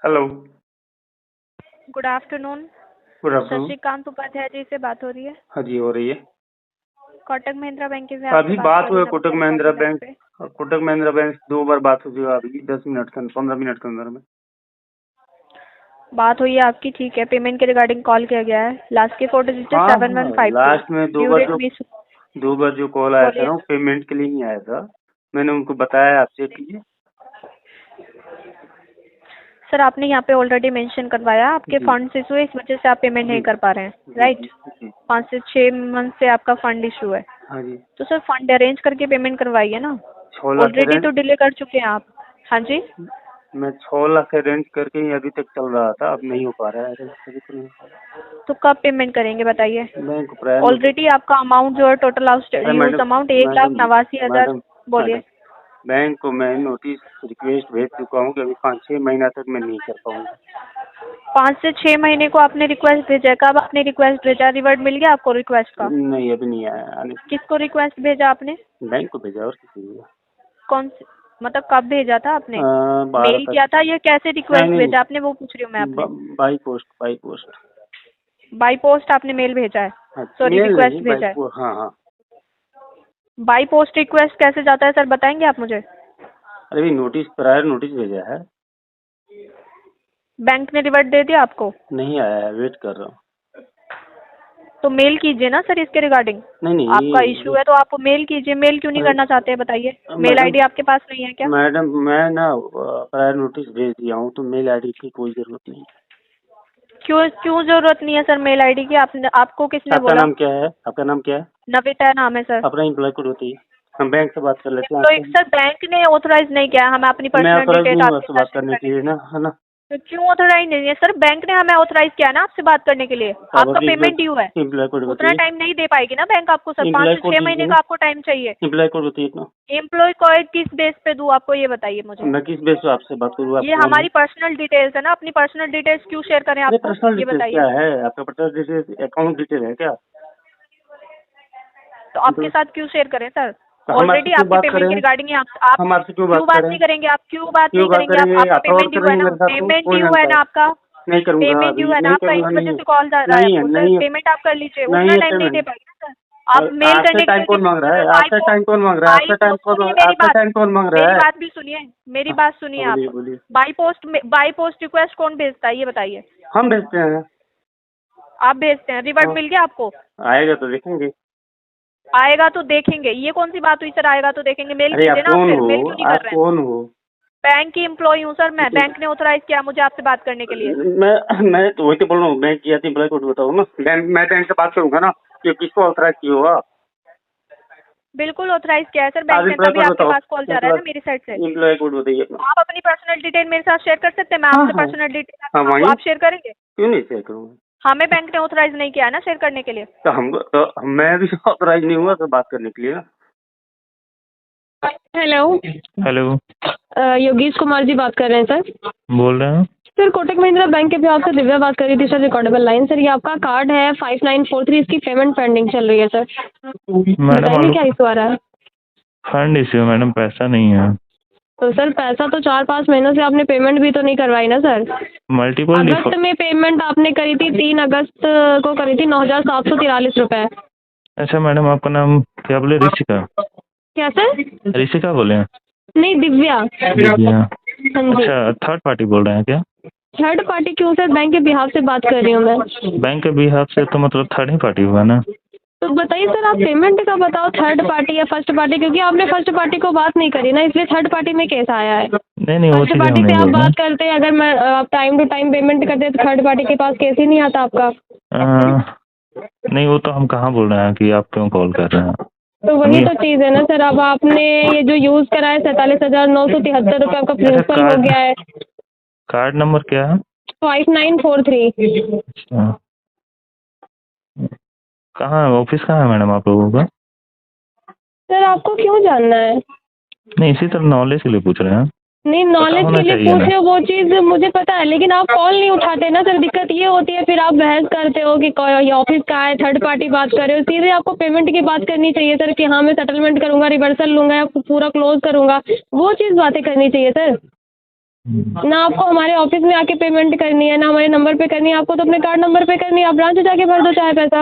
Hello. Good afternoon. Good afternoon. Shashikant Upadhyay ji से बात हो रही है? हाँ जी, हो रही है। कोटक महिंद्रा बैंक से अभी आपसे बात कर हुई रही हूँ कोटक नवनीता महिंद्रा कॉलोनी बैंक। पे। कोटक महिंद्रा बैंक 2 बार बात हो चुकी है, अभी 10 मिनट के 15 मिनट के अंदर में बात हुई है आपकी, ठीक है। पेमेंट के रिगार्डिंग कॉल किया गया है। लास्ट के 4 डिजिट है हाँ हाँ, 7152। लास्ट में ड्यू डेट भी 2 बार जो कॉल आया था बोलिए। ना, वो पेमेंट के लिए ही आया था। मैंने उनको बताया, आप चेक कीजिए। सर आपने यहाँ पे ऑलरेडी मेंशन करवाया आपके जी फंड इशू है, इस वजह से आप पेमेंट जी नहीं कर पा रहे हैं, जी राइट? जी जी। 5 से 6 मंथ से आपका फंड इशू है। हाँ जी। तो सर फंड अरेंज करके पेमेंट करवाइए ना। 6 लाख ऑलरेडी रेंट। तो डिले कर चुके हैं आप। हाँ जी। मैं 6 लाख रेंट करके ही अभी तक चल रहा था, अब नहीं हो पा रहा है arrange, अभी तो नहीं हो पा तो कब पेमेंट करेंगे बताइए? रहा। बैंक को प्रायर नोटिस। ऑलरेडी आपका अमाउंट जो है टोटल अरे यूज मैडम, अमाउंट 1,89,000। मैडम बोलिए। मैडम बैंक को मैं नोटिस रिक्वेस्ट भेज चुका हूँ कि अभी 5-6 महीना तक मैं नहीं कर पाऊंगा। 5 से 6 महीने को आपने रिक्वेस्ट भेजा है, कब आपने रिक्वेस्ट भेजा? रिवर्ट मिल गया आपको रिक्वेस्ट का? नहीं, अभी नहीं आया आने। किसको रिक्वेस्ट भेजा आपने? बैंक को भेजा और किसी को। कौन से मतलब कब भेजा था आपने? 12 मेल किया तारीख। था या कैसे नहीं रिक्वेस्ट नहीं, भेजा आपने, वो पूछ रही हूँ मैं आपने। By post, by post. By post आपने मेल भेजा है? हाँ, सॉरी, मेल रिक्वेस्ट नहीं, भेजा है। हाँ हाँ। बाई पोस्ट रिक्वेस्ट कैसे जाता है सर, बताएंगे आप मुझे? अरे भी नोटिस, प्रायर नोटिस भेजा है। बैंक ने रिवर्ट दे दिया आपको? नहीं आया है, वेट कर रहा हूँ। तो मेल कीजिए ना सर इसके रिगार्डिंग। नहीं नहीं आपका इशू है तो आप मेल कीजिए। मेल क्यों नहीं अरे करना चाहते हैं बताइए? मेल मैडम, आईडी आपके पास नहीं है क्या? मैडम मैं ना प्रायर नोटिस भेज दिया हूँ, तो मेल आईडी की कोई जरूरत नहीं। क्यों क्यों जरूरत नहीं है सर मेल आईडी की? आपने आपको किसने आपका बोला? नाम क्या है? आपका नाम क्या है? नविता नाम है सर। अपना एम्प्लॉय कोड बताइए, हम बैंक से बात कर लेते हैं एम्प्लॉय आपसे। सर बैंक ने ऑथराइज नहीं किया हमें अपनी मैं पर्सनल ऑथराइज डिटेल हूँ आपके आपसे साथ बात शेयर करने के करने लिए के ना, लिए। है ना? तो क्यों ऑथराइज नहीं है सर? बैंक ने हमें ऑथराइज किया ना आपसे बात करने के लिए। आप आपका अपनी पेमेंट ड्यू है। एम्प्लॉय कोड उतना बताइए। टाइम नहीं दे पाएगी ना बैंक आपको सर, 5 एम्प्लॉय से कोड 6 दीजिए महीने ना। का आपको टाइम चाहिए। एम्प्लॉय कोड बताइए अपना। एम्प्लॉय को किस बेस पे दूँ आपको, ये बताइए मुझे। मैं किस बेस पे आपसे बात करूँ? आप ये कौन है? हमारी पर्सनल डिटेल्स है ना, अपनी पर्सनल डिटेल्स क्यों शेयर करें अरे आपको, पर्सनल ये डिटेल्स बताइए। क्या है? आपका पर्सनल डिटेल्स अकाउंट डिटेल है क्या? तो आपके साथ क्यों शेयर करें सर? तो हम आपसे ऑलरेडी क्यों आपके बात पेमेंट करें? के रिगार्डिंग आप हम आपसे क्यों क्यों बात बात करें? नहीं करेंगे? आप क्यों बात क्यों नहीं बात करेंगे? करेंगे? आपका आप फ्रॉड पेमेंट ड्यू है करेंगे ना, मेरे साथ तो पेमेंट कोई ड्यू है जानता ना है। आपका। नहीं करूंगा, पेमेंट अभी ड्यू है ना नहीं आपका, इस करूंगा। नहीं वजह है, से कॉल जा रहा है नहीं है, आपको सर। नहीं है, पेमेंट आप कर लीजिए, नहीं उतना है टाइम नहीं दे पेमेंट। पाएगी ना सर। आप मेल आपसे करने के टाइम लिए कौन मांग रहा देखिए है? सर, बाई आपसे टाइम पोस्ट। कौन मांग रहा है? बाई आपसे टाइम पोस्ट कौन सुनिए मांग, मेरी आपसे बात। टाइम कौन मांग रहा मेरी है? बात भी सुनिए। मेरी हाँ, बात सुनिए बोलिए आप। बोलिए। बाई पोस्ट रिक्वेस्ट कौन भेजता है ये बताइए? हम भेजते हैं। आप भेजते हैं। रिवर्ट हाँ, मिल गया आपको? आएगा तो देखेंगे। आएगा तो देखेंगे, ये कौन सी बात हुई सर? आएगा तो देखेंगे। मेल अरे कीजिए आप ना आप, कौन फिर हो? मेल क्यों नहीं कर आप रहे हैं? कौन हो? बैंक की एम्प्लॉई हूँ सर मैं। बैंक ने ऑथराइज किया मुझे आपसे बात करने के लिए। मैं तो वही तो बोल रहा हूँ, बैंक की आती एम्प्लॉय कोड बताओ ना। मैं बैंक से बात करूंगा ना कि किसको ऑथराइज किया होगा। बिल्कुल ऑथराइज किया है सर बैंक आप ने, एम्प्लॉय तभी कोड आपके बताओ। पास कॉल जा रहा है ना मेरी साइड से। एम्प्लॉय कोड बताइए अपना। आप अपनी पर्सनल डिटेल मेरे साथ शेयर कर सकते हैं? मैं हाँ आपसे हाँ पर्सनल डिटेल हाँ, वही। आप शेयर करेंगे? क्यों नहीं शेयर करूंगा? हमें बैंक ने ऑथराइज नहीं किया है ना शेयर करने के लिए। मैं भी ऑथराइज नहीं हुआ तो बात करने के लिए ना। हेलो। हेलो। योगेश कुमार जी बात कर रहे हैं सर। बोल रहे हैं। सर कोटक महिंद्रा बैंक के बिहाफ से दिव्या बात कर रही थी सर, रिकॉर्डेबल लाइन। सर ये आपका कार्ड है 5943, इसकी पेमेंट पेंडिंग चल रही है सर। मैडम बताइए क्या इशू आ रहा है? फंड इश्यू मैडम, पैसा नहीं है। तो सर पैसा तो 4-5 महीनों से आपने पेमेंट भी तो नहीं करवाई ना सर। मल्टीपल अगस्त में पेमेंट आपने करी थी, 3 अगस्त को करी थी, 9,743 रुपए। अच्छा मैडम, आपका नाम क्या बोले? ऋषिका? क्या सर? ऋषिका बोले हैं? नहीं, दिव्या। दिव्या। हाँ जी। अच्छा, थर्ड पार्टी बोल रहे हैं क्या? थर्ड पार्टी क्यों सर? बैंक के बिहाफ से बात कर रही हूँ मैं। बैंक के बिहाफ से तो मतलब थर्ड ही पार्टी हुआ ना। तो बताइए सर, आप पेमेंट का बताओ, थर्ड पार्टी या फर्स्ट पार्टी, क्योंकि आपने फर्स्ट पार्टी को बात नहीं करी ना, इसलिए थर्ड पार्टी में केस आया है। नहीं नहीं, वो फर्स्ट चीज़ हम पार्टी नहीं से आप बोल रहे बात करते हैं, अगर मैं आप टाइम टू टाइम पेमेंट करते तो थर्ड पार्टी के पास केस ही नहीं आता आपका। नहीं, वो तो हम कहाँ बोल रहे हैं कि आप क्यों कॉल कर रहे हैं। तो वही तो चीज़ है ना सर। अब आपने ये जो यूज़ करा है 47,973 रुपये आपका प्रिंसिपल हो गया है। कार्ड नंबर क्या है? 5943। अच्छा, कहाँ है ऑफिस? कहाँ है मैडम आप लोगों का? सर आपको क्यों जानना है? नहीं, इसी तरह नॉलेज के लिए पूछ रहे हैं। नहीं, पता नॉलेज होना के लिए चाहिए पूछ ना। रहे हो, वो चीज़ मुझे पता है, लेकिन आप कॉल नहीं उठाते ना सर। दिक्कत ये होती है, फिर आप बहस करते हो कि ये ऑफिस का है, थर्ड पार्टी बात कर रहे हो। सीधे आपको पेमेंट की बात करनी चाहिए सर, कि हाँ मैं सेटलमेंट करूंगा, रिवर्सल लूंगा या पूरा क्लोज करूंगा, वो चीज़ बातें करनी चाहिए सर। ना आपको हमारे ऑफिस में आके पेमेंट करनी है, ना हमारे नंबर पे करनी है, आपको तो अपने कार्ड नंबर पे करनी है। आप ब्रांच जाके भर दो चाहे पैसा।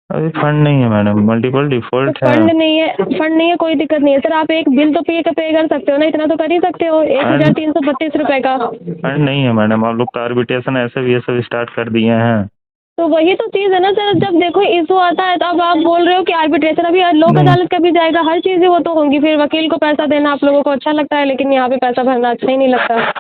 अभी फंड नहीं है मैडम, मल्टीपल डिफॉल्ट है। फंड नहीं है, कोई दिक्कत नहीं है सर। आप एक बिल तो पे कर सकते हो ना, इतना तो कर ही सकते हो, 1332 रुपए का। फंड नहीं है मैडम, आप लोग तो आर्बिट्रेशन ऐसे भी ये सब स्टार्ट कर दिए हैं। तो वही तो चीज़ है ना सर, जब देखो इशू आता है तो अब आप बोल रहे हो कि आर्बिट्रेशन, अभी लोक नहीं। अदालत का भी जाएगा, हर चीज़ें वो तो होंगी। फिर वकील को पैसा देना आप लोगों को अच्छा लगता है, लेकिन यहाँ पे पैसा भरना अच्छा ही नहीं लगता।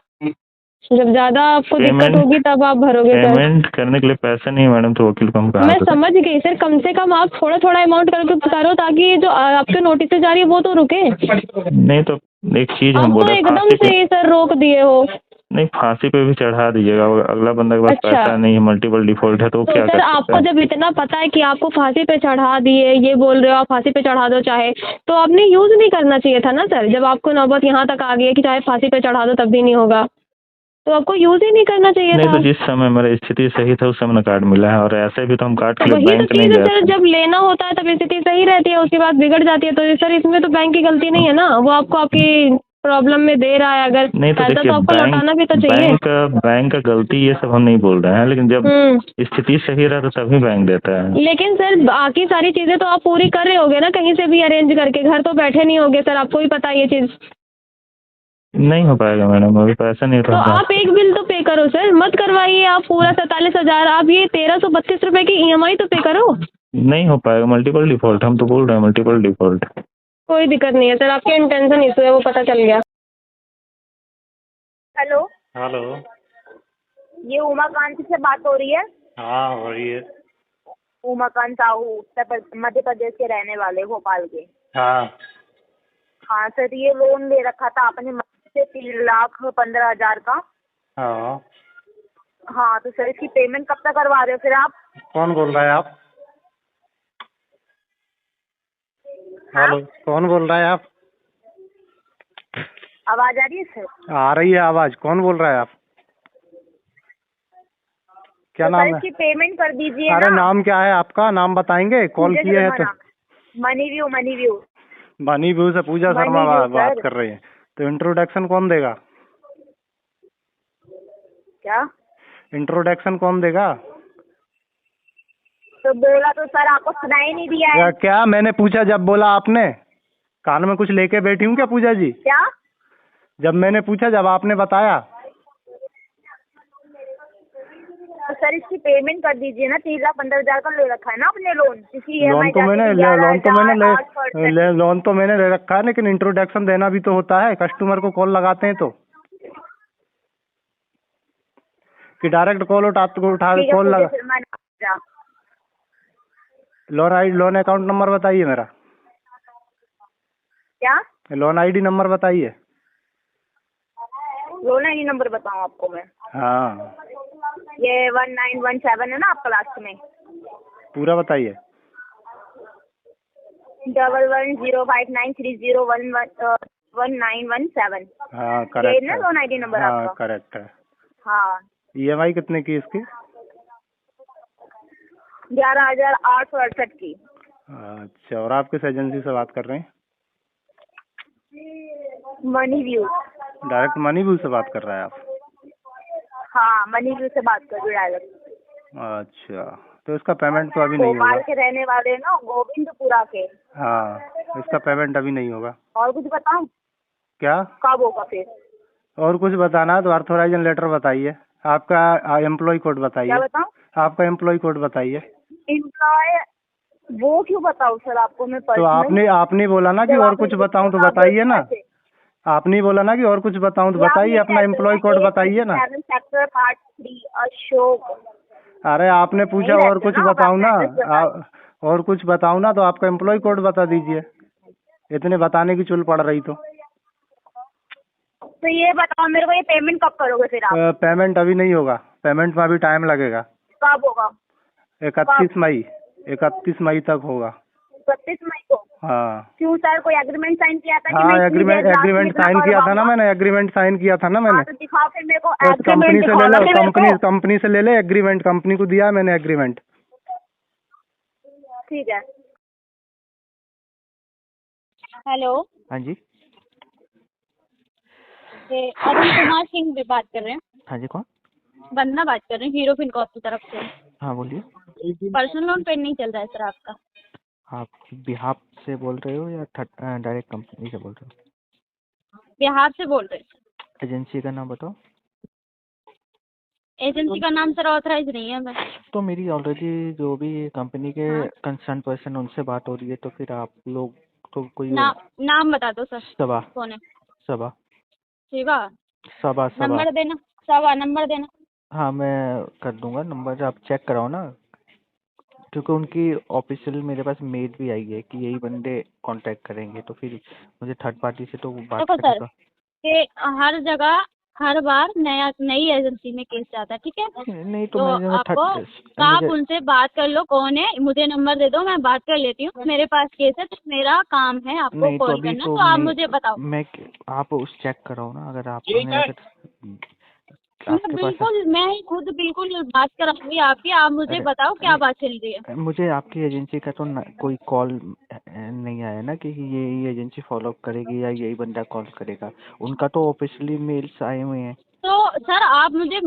जब ज़्यादा आपको दिक्कत होगी तब आप भरोगे सर। पेमेंट करने के लिए पैसे नहीं है मैडम, तो वकील को हम कहाँ मैं से समझ गई सर, कम से कम आप थोड़ा थोड़ा अमाउंट करके करो, ताकि जो आपके नोटिस जा रही है वो तो रुके। नहीं तो एक चीज हम आप बोल तो रहे हैं, एकदम फांसी से पे ही सर रोक दिए हो। नहीं, फांसी पे भी चढ़ा दीजिएगा। अगला बंदा के पास अच्छा। पैसा नहीं है, मल्टीपल डिफॉल्ट है, तो तो क्या सर कर सकते आपको हैं? जब इतना पता है कि आपको फांसी पे चढ़ा दिए, ये बोल रहे हो आप फांसी पे चढ़ा दो चाहे, तो आपने यूज़ नहीं करना चाहिए था ना सर। जब आपको नौबत यहाँ तक आ गई है कि चाहे फांसी पे चढ़ा दो तब भी नहीं होगा, तो आपको यूज़ ही नहीं करना चाहिए नहीं था। तो जिस समय मेरा स्थिति सही था उस समय ना कार्ड मिला है, और ऐसे भी तो हम कार्ड तो के लिए वही तो बैंक नहीं चीज़ है गए सर, थे। जब लेना होता है तब स्थिति सही रहती है, उसके बाद बिगड़ जाती है। तो सर इसमें तो बैंक की गलती नहीं है ना, वो आपको आपकी प्रॉब्लम में दे रहा है, अगर नहीं तो पैसा देखिए, तो आपको लौटाना भी तो चाहिए। बैंक का गलती ये सब हम नहीं बोल रहे हैं, लेकिन जब स्थिति सही रहा तो तभी बैंक देता है। लेकिन सर बाकी सारी चीज़ें तो आप पूरी कर रहे होगे ना, कहीं से भी अरेंज करके, घर तो बैठे नहीं होगे सर, आपको ही पता है ये चीज़। नहीं हो पाएगा मैडम, अभी पैसा नहीं तो उठा। आप एक बिल तो पे करो सर, मत करवाइए आप पूरा 47,000। आप ये 1332 रुपए की EMI तो पे करो। नहीं हो पाएगा, मल्टीपल डिफॉल्ट, हम तो बोल रहे हैं मल्टीपल डिफॉल्ट। कोई दिक्कत नहीं है सर, आपके इंटेंशन इशू है वो पता चल गया। Hello, hello. ये उमाकांत से बात हो रही है? हाँ हो रही है। उमाकांत साहू मध्य प्रदेश के रहने वाले, भोपाल के। हाँ हाँ सर, ये लोन ले रखा था आपने से 3,15,000 का। हाँ। हाँ तो सर इसकी पेमेंट कब तक करवा रहे हो फिर आप? कौन बोल रहा है आप? हेलो, कौन बोल रहा है आप? आवाज आ रही है सर? आ रही है आवाज। कौन बोल रहा है आप? क्या तो नाम सर है? इसकी पेमेंट कर दीजिए अरे ना। नाम क्या है आपका? नाम बताएंगे? कॉल पूजा किए हैं शर्मा तो। नाम। Money view. बनी व्यू से पूजा शर्मा मनी व्यू बात सर। कर रही है। तो इंट्रोडक्शन कौन देगा? क्या? इंट्रोडक्शन कौन देगा? तो बोला तो सर आपको सुनाई नहीं दिया है। क्या मैंने पूछा जब बोला आपने? कान में कुछ लेके बैठी हूँ क्या पूजा जी? क्या? जब मैंने पूछा, जब आपने बताया। तो सर इसकी पेमेंट कर दीजिए ना, 3,15,000 का ले रखा है ना अपने लोन। इसकी लोन तो मैंने ले रखा है, लेकिन इंट्रोडक्शन देना भी तो होता है। कस्टमर को कॉल लगाते हैं तो, कि डायरेक्ट कॉल उठा कॉल लगा। लोन अकाउंट नंबर बताइए मेरा। क्या? लोन आईडी नंबर बताइए। लोन आईडी नंबर बताऊं आपको मैं? हाँ ये 1917 है ना आपका लास्ट में। पूरा बताइए। 110593011917। हाँ करेक्ट ये ना है। लोन आईडी नंबर हाँ आपका? करेक्ट है। हाँ। EMI कितने की इसकी? 11,868 की। अच्छा, और आप किस एजेंसी से बात कर रहे हैं? Money view. Direct money view से बात कर रहे हैं आप? हाँ मनी व्यू से बात कर रही हूँ डायरेक्ट। अच्छा, तो इसका पेमेंट तो अभी नहीं होगा। भोपाल के रहने वाले ना, गोविंदपुरा के। हाँ, इसका पेमेंट अभी नहीं होगा। और कुछ बताऊं? क्या? कब होगा फिर? और कुछ बताना है तो ऑथराइजेशन लेटर बताइए। आपका एम्प्लॉय कोड बताइए। क्या बताऊं? आपका एम्प्लॉय कोड बताइए। एम्प्लॉय वो क्यों बताऊं सर आपको मैं? तो आपने बोला ना कि और कुछ बताऊं तो बताइए ना। आपने बोला ना कि और कुछ बताऊं तो बताइए। अपना एम्प्लॉय कोड बताइए ना। Sector part 3 Ashok. अरे आपने पूछा और कुछ बताऊं ना। और कुछ बताऊं ना तो आपका एम्प्लॉय कोड बता दीजिए। इतने बताने की चुल पड़ रही तो ये बताओ मेरे को, ये पेमेंट कब करोगे फिर आप? पेमेंट अभी नहीं होगा। पेमेंट में अभी टाइम लगेगा। कब होगा? 31 मई तक होगा। 31 मई को? हाँ। क्यों सर, कोई एग्रीमेंट साइन किया था? हाँ, एग्रीमेंट साइन किया था ना मैंने। एग्रीमेंट साइन किया था ना मैंने। तो दिखाओ फिर मेरे को कंपनी से ले लो। एग्रीमेंट। कंपनी से ले ले एग्रीमेंट। कंपनी को दिया मैंने एग्रीमेंट। ठीक है। हेलो। हाँ जी। अरुण कुमार सिंह भी बात कर रहे हैं। हाँ जी, कौन? वंदना बात कर रहे हैं, हीरो फिनकॉर्प की तरफ से। हाँ बोलिए। पर्सनल लोन पेंडिंग चल रहा है सर आपका। आप बिहाफ से बोल रहे हो या डायरेक्ट कंपनी से बोल रहे हो? बिहार से बोल रहे हैं। एजेंसी का नाम बताओ। एजेंसी का नाम सर ऑथराइज नहीं है मैं। तो मेरी ऑलरेडी जो भी कंपनी के कंसर्न पर्सन उनसे बात हो रही है, तो फिर आप लोग तो कोई नाम बता दो सर। सबा कौन है? सबा शिवा। सबा सबा नंबर देना। सबा नंबर देना। हाँ मैं कर दूंगा नंबर, आप चेक कराओ ना, क्योंकि उनकी ऑफिशियल मेरे पास मेल भी आई है कि यही बंदे कांटेक्ट करेंगे, तो फिर मुझे थर्ड पार्टी से तो बात देखो करने सर का। कि हर जगह हर बार नई एजेंसी में केस जाता है, ठीक है? नहीं तो तो मैं आपको आप उनसे बात कर लो, कौन है, मुझे नंबर दे दो, मैं बात कर लेती हूँ। मेरे पास केस है तो मेरा काम है आपको नहीं तो कॉल अभी करना, तो तो आप नहीं, मुझे बताओ। मैं आप उस चेक कराओ ना, अगर आपके पास मैं खुद बिल्कुल बात कराऊंगी आपकी। आप मुझे बताओ क्या बात चल रही है। मुझे आपकी एजेंसी का तो कोई कॉल नहीं आया ना कि ये एजेंसी फॉलो अप करेगी या यही बंदा कॉल करेगा। उनका तो ऑफिशियली मेल्स आए हुए हैं। तो सर आप मुझे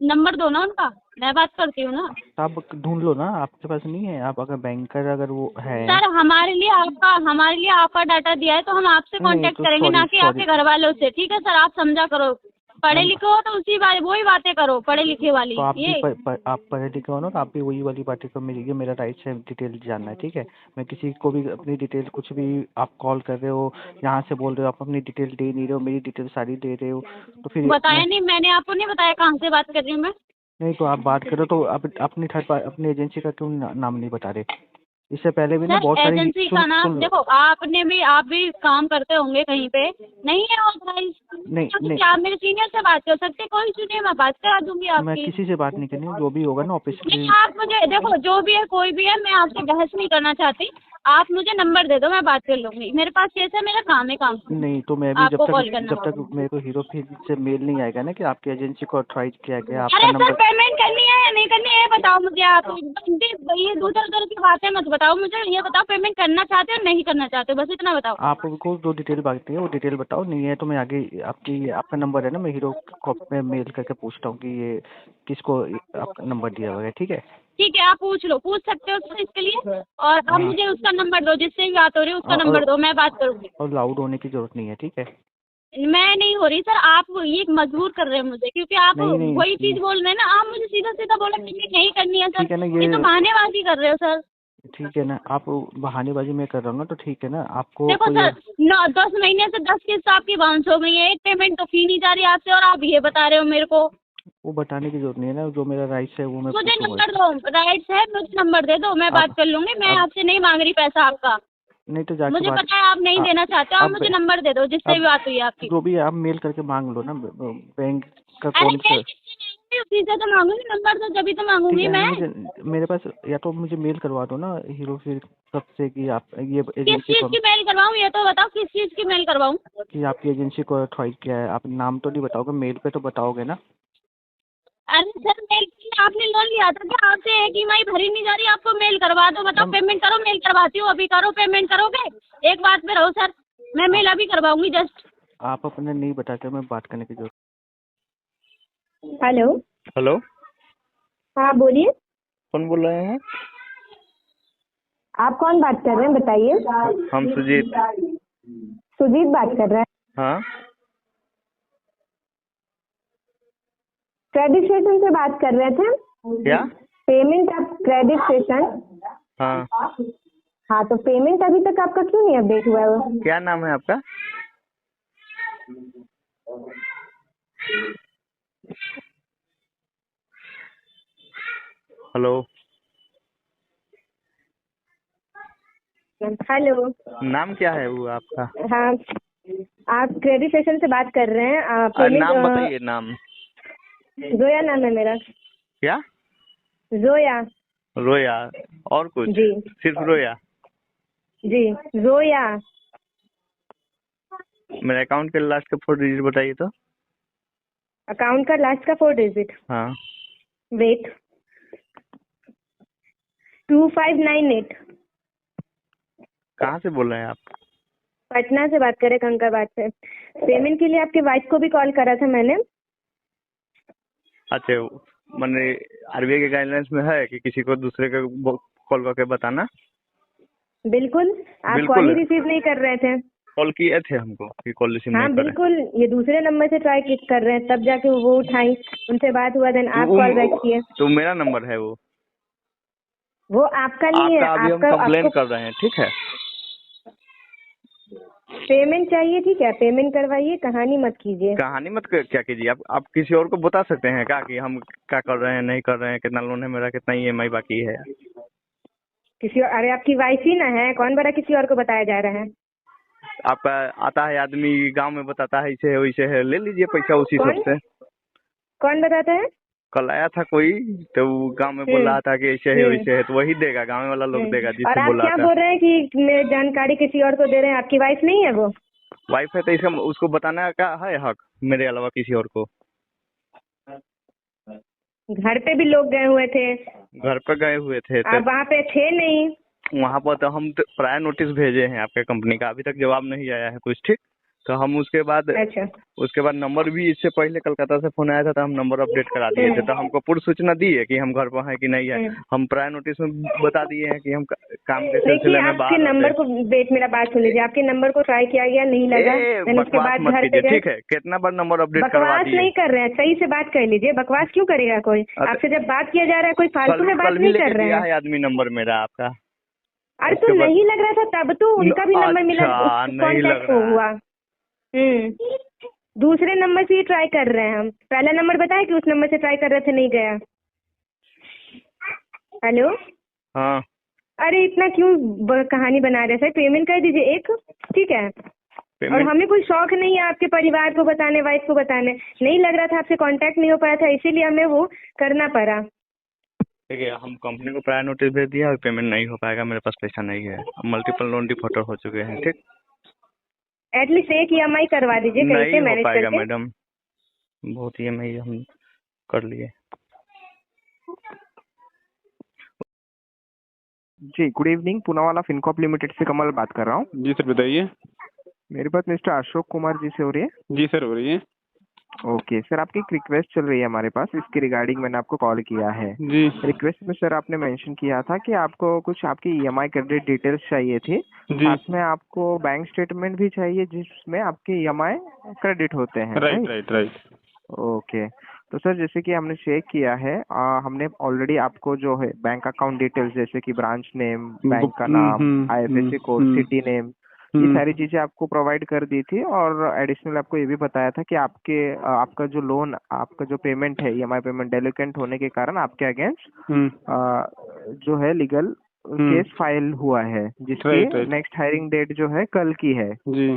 नंबर दो ना उनका, मैं बात करती हूँ ना। आप ढूंढ लो ना, आपके पास नहीं है? आप अगर बैंकर अगर वो है। सर हमारे लिए आपका डाटा दिया है तो हम आपसे नहीं कांटेक्ट तो करेंगे, ना कि आपके घर वालों से। ठीक है सर, आप समझा करो। पढ़े लिखे हो तो वही बातें करो, पढ़े लिखे वाली। तो आप ये आप पढ़े लिखे हो ना, तो आप भी वही वाली बातें को मिलेगी। मेरा राइट है डिटेल जानना है, ठीक है? मैं किसी को भी अपनी डिटेल कुछ भी आप कॉल कर रहे हो, यहाँ से बोल रहे हो, आप अपनी डिटेल दे नहीं रहे हो, मेरी डिटेल सारी दे रहे हो, तो फिर बताया नहीं, मैंने आपको नहीं बताया कहाँ से बात कर रही हूँ मैं। नहीं तो आप बात करो तो आप अपनी एजेंसी का क्यों नाम नहीं बता रहे? इससे पहले भी ना सर बहुत सारी एजेंसी का नाम देखो, आप भी काम करते होंगे कहीं पे, नहीं है ऑथराइज? नहीं क्या आप मेरे सीनियर से बात कर सकते? कोई सुनिए, मैं बात करा दूंगी मैं आपकी। किसी से बात नहीं करनी, जो भी होगा ना ऑफिस नहीं, आप मुझे देखो, जो भी है कोई भी है, मैं आपसे बहस नहीं करना चाहती। आप मुझे नंबर दे दो, मैं बात कर लूंगी। मेरे पास केस है, मेरा काम है काम। नहीं तो मैं भी आपको कॉल करना। जब तक मेरे को हीरो फिर से मेल नहीं आएगा ना कि आपकी एजेंसी को ऑथराइज किया गया, आपका अरे सर, नंबर। पेमेंट करनी है या नहीं करनी है ये बताओ मुझे आप। ये दूसरे तरह की बातें मत बताओ मुझे, ये बताओ पेमेंट करना चाहते हो नहीं करना चाहते हो, बस इतना बताओ। आपको जो डिटेल बाकी है वो डिटेल बताओ, नहीं है तो मैं आगे आपका नंबर है ना, मैं हीरो को में मेल करके पूछता हूँ कि ये किसको आपका नंबर दिया हुआ है, ठीक है? ठीक है, आप पूछ सकते हो सर इसके लिए। और आप मुझे उसका नंबर दो, जिससे भी बात हो रही है उसका नंबर दो, मैं बात करूंगी। और लाउड होने की जरूरत नहीं है, ठीक है? मैं नहीं हो रही सर, आप ये मजबूर कर रहे हैं मुझे, क्योंकि आप नहीं, वही चीज बोल रहे हैं ना। आप मुझे सीधा सीधा बोला पेमेंट नहीं करनी है ठीक है ना, सर, ये तो बहानेबाजी कर रहे हो सर। ठीक है ना, आप बहानेबाजी में कर रहा हूँ ना, तो ठीक है ना, आपको देखो सर, 10 महीने से 10 किस्त आपकी बाउंस हो गई है, एक पेमेंट तो फी नहीं जा रही आपसे, और आप ये बता रहे हो मेरे को। वो बताने की जरूरत नहीं है ना, जो मेरा राइट्स है वो मैं मुझे पूछूंगा। नंबर दो, राइट्स है, मुझे नंबर दे दो, मैं बात कर लूंगी। मैं आपसे नहीं मांग रही पैसा आपका, नहीं तो जाके मुझे पता है आप नहीं देना चाहते हो। आप मुझे नंबर दे दो जिससे भी बात हुई है आपकी। जो भी आप मेल करके मांग लो ना, बैंक का अरे कौन सा। उसी से तो मांगूंगी, नंबर दो जभी तो मांगूंगी मैं। मेरे पास या तो मुझे मेल करवा दो ना हीरो फिर कब से कि आप ये किस एजेंसी चीज को, की मेल करवाऊँ ये तो बताओ, किस चीज की मेल करवाऊँ? कि आपकी एजेंसी को ऑथराइज किया है। आप नाम तो नहीं बताओगे, मेल पे तो बताओगे ना? अरे सर, मेल आपने लोन लिया था क्या? आपसे एक EMI भरी नहीं जा रही, आपको मेल करवा दो, बताओ पेमेंट करो। मेल करवाती हूँ, अभी करो, पेमेंट करोगे? एक बात पे रहो सर, मैं मेल अभी करवाऊंगी जस्ट। आप अपने नहीं बताते, मैं बात करने की जरूरत। हेलो। हेलो, हाँ बोलिए, कौन बोल रहे हैं? आप कौन बात कर रहे हैं बताइए। हम सुजीत। सुजीत बात कर रहे हैं। हाँ, क्रेडिट स्टेशन से बात कर रहे थे। क्या? पेमेंट आप क्रेडिट स्टेशन। हाँ, हाँ तो पेमेंट अभी तक आपका क्यों नहीं अपडेट हुआ है? क्या नाम है आपका? Hello, hello. नाम क्या है वो आपका? हाँ, आप क्रेडिट स्टेशन से बात कर रहे हैं। नाम बताइए, नाम। जोया नाम है मेरा। क्या? जोया। रोया? और कुछ? जी। सिर्फ रोया? जी, जोया। मेरे अकाउंट के लास्ट के 4 डिजिट बताइए तो। अकाउंट का लास्ट का 4 डिजिट। हाँ, वेट, 2598। कहाँ से बोल रहे हैं आप? पटना से बात कर रहे, कंकड़बाग से। पेमेंट के लिए आपके वाइफ को भी कॉल करा था मैंने। अच्छा, मैंने आरबीआई के गाइडलाइंस में है कि किसी को दूसरे को कॉल करके बताना। बिल्कुल, आप बिल्कुल। कॉल ही रिसीव नहीं कर रहे थे। कॉल किए थे हमको कि कॉल रिसीव हाँ नहीं कर बिल्कुल, ये दूसरे नंबर से ट्राई कर रहे हैं, तब जाके वो उठाई, उनसे बात हुआ, देन आप कॉल बैक किए। तो मेरा नंबर है वो आपका नहीं है, अभी हम कंप्लेन कर रहे हैं, ठीक है। पेमेंट चाहिए, ठीक है, पेमेंट करवाइए, कहानी मत कीजिए। कहानी मत क्या कीजिए, आप किसी और को बता सकते हैं क्या कि हम क्या कर रहे हैं, नहीं कर रहे हैं, कितना लोन है मेरा, कितना ईएमआई बाकी है। किसी और, अरे आपकी वाइफ ही ना है, कौन बड़ा किसी और को बताया जा रहा है। आपका आता है आदमी गांव में बताता है इसे है वैसे है, ले लीजिए पैसा उसी सब से। कौन बताता है? कल आया था कोई, तो गांव में बोल रहा था कि ऐसे है वैसे है, तो वही देगा, गांव वाला लोग देगा और जिससे आप बोला क्या था। बोल रहे हैं कि मैं जानकारी किसी और को दे रहे हैं? आपकी वाइफ नहीं है वो? वाइफ है तो इसका उसको बताने का है हक, मेरे अलावा किसी और को। घर पे भी लोग गए हुए थे। घर पर गए हुए थे आप वहाँ पे थे नहीं। वहाँ पर तो हम प्रायर नोटिस भेजे हैं आपके कंपनी का, अभी तक जवाब नहीं आया है कुछ, ठीक। तो हम उसके बाद नंबर भी, इससे पहले कलकत्ता से फोन आया था तो हम नंबर अपडेट करा दिए थे, तो हमको पूर्व सूचना दी है कि हम घर पर हैं कि नहीं है। हम प्रायर नोटिस में बता दिए हैं कि हम काम के सिलसिले में बाहर। आपके नंबर को वेट, मेरा बात सुन लीजिए, आपके नंबर को ट्राई किया गया, नहीं लगा, उसके बाद घर पे गए। ठीक है, कितना बार नंबर अपडेट करवा बकवास दिए। नहीं कर रहे हैं, सही से बात कर लीजिए। बकवास क्यों करेगा कोई? आपसे जब बात किया जा रहा है, कोई फालतू में बात नहीं कर रहे हैं। आदमी नंबर मेरा आपका। अरे तो नहीं लग रहा था तब तो उनका भी नंबर मिला, कॉन्टेक्ट हुआ। दूसरे नंबर से ही ट्राई कर रहे हैं हम। पहला नंबर बताया कि उस नंबर से ट्राई कर रहे थे, नहीं गया। हेलो, हाँ। अरे इतना क्यों कहानी बना रहे हैं? सर पेमेंट कर दीजिए एक, ठीक है। और हमें कोई शौक नहीं है आपके परिवार को बताने, वाइफ को बताने। नहीं लग रहा था, आपसे कांटेक्ट नहीं हो पाया था, इसीलिए हमें वो करना पड़ा। देखिए, हम कंपनी को प्रायर नोटिस भेज दिया, पेमेंट नहीं हो पाएगा, मेरे पास पैसा नहीं है। मल्टीपल लोन डिफॉल्टर हो चुके हैं, ठीक। एटलीस्ट एक EMI करवा दीजिए कहीं से मैनेज करके। मैडम, बहुत EMI हम कर लिए। जी, good evening, Poonawalla Fincorp limited से कमल बात कर रहा हूँ। जी सर, बताइए। मेरी बात मिस्टर अशोक कुमार जी से हो रही है? जी सर, हो रही है। ओके सर, आपकी एक रिक्वेस्ट चल रही है हमारे पास, इसके रिगार्डिंग मैंने आपको कॉल किया है। जी। रिक्वेस्ट में सर आपने मेंशन किया था कि आपको कुछ आपकी EMI क्रेडिट डिटेल्स चाहिए थी, साथ में आपको बैंक स्टेटमेंट भी चाहिए जिसमें आपके EMI क्रेडिट होते हैं। राइट। ओके, तो सर जैसे कि हमने चेक किया है, हमने ऑलरेडी आपको जो है बैंक अकाउंट डिटेल्स जैसे कि ब्रांच नेम, बैंक का नाम, IFSC कोड, सिटी नेम, ये सारी चीजें आपको प्रोवाइड कर दी थी। और एडिशनल आपको ये भी बताया था कि आपका जो लोन, आपका जो पेमेंट है, EMI पेमेंट डेलिकेंट होने के कारण आपके अगेंस्ट जो है लीगल केस फाइल हुआ है, जिसकी नेक्स्ट हायरिंग डेट जो है कल की है। जी,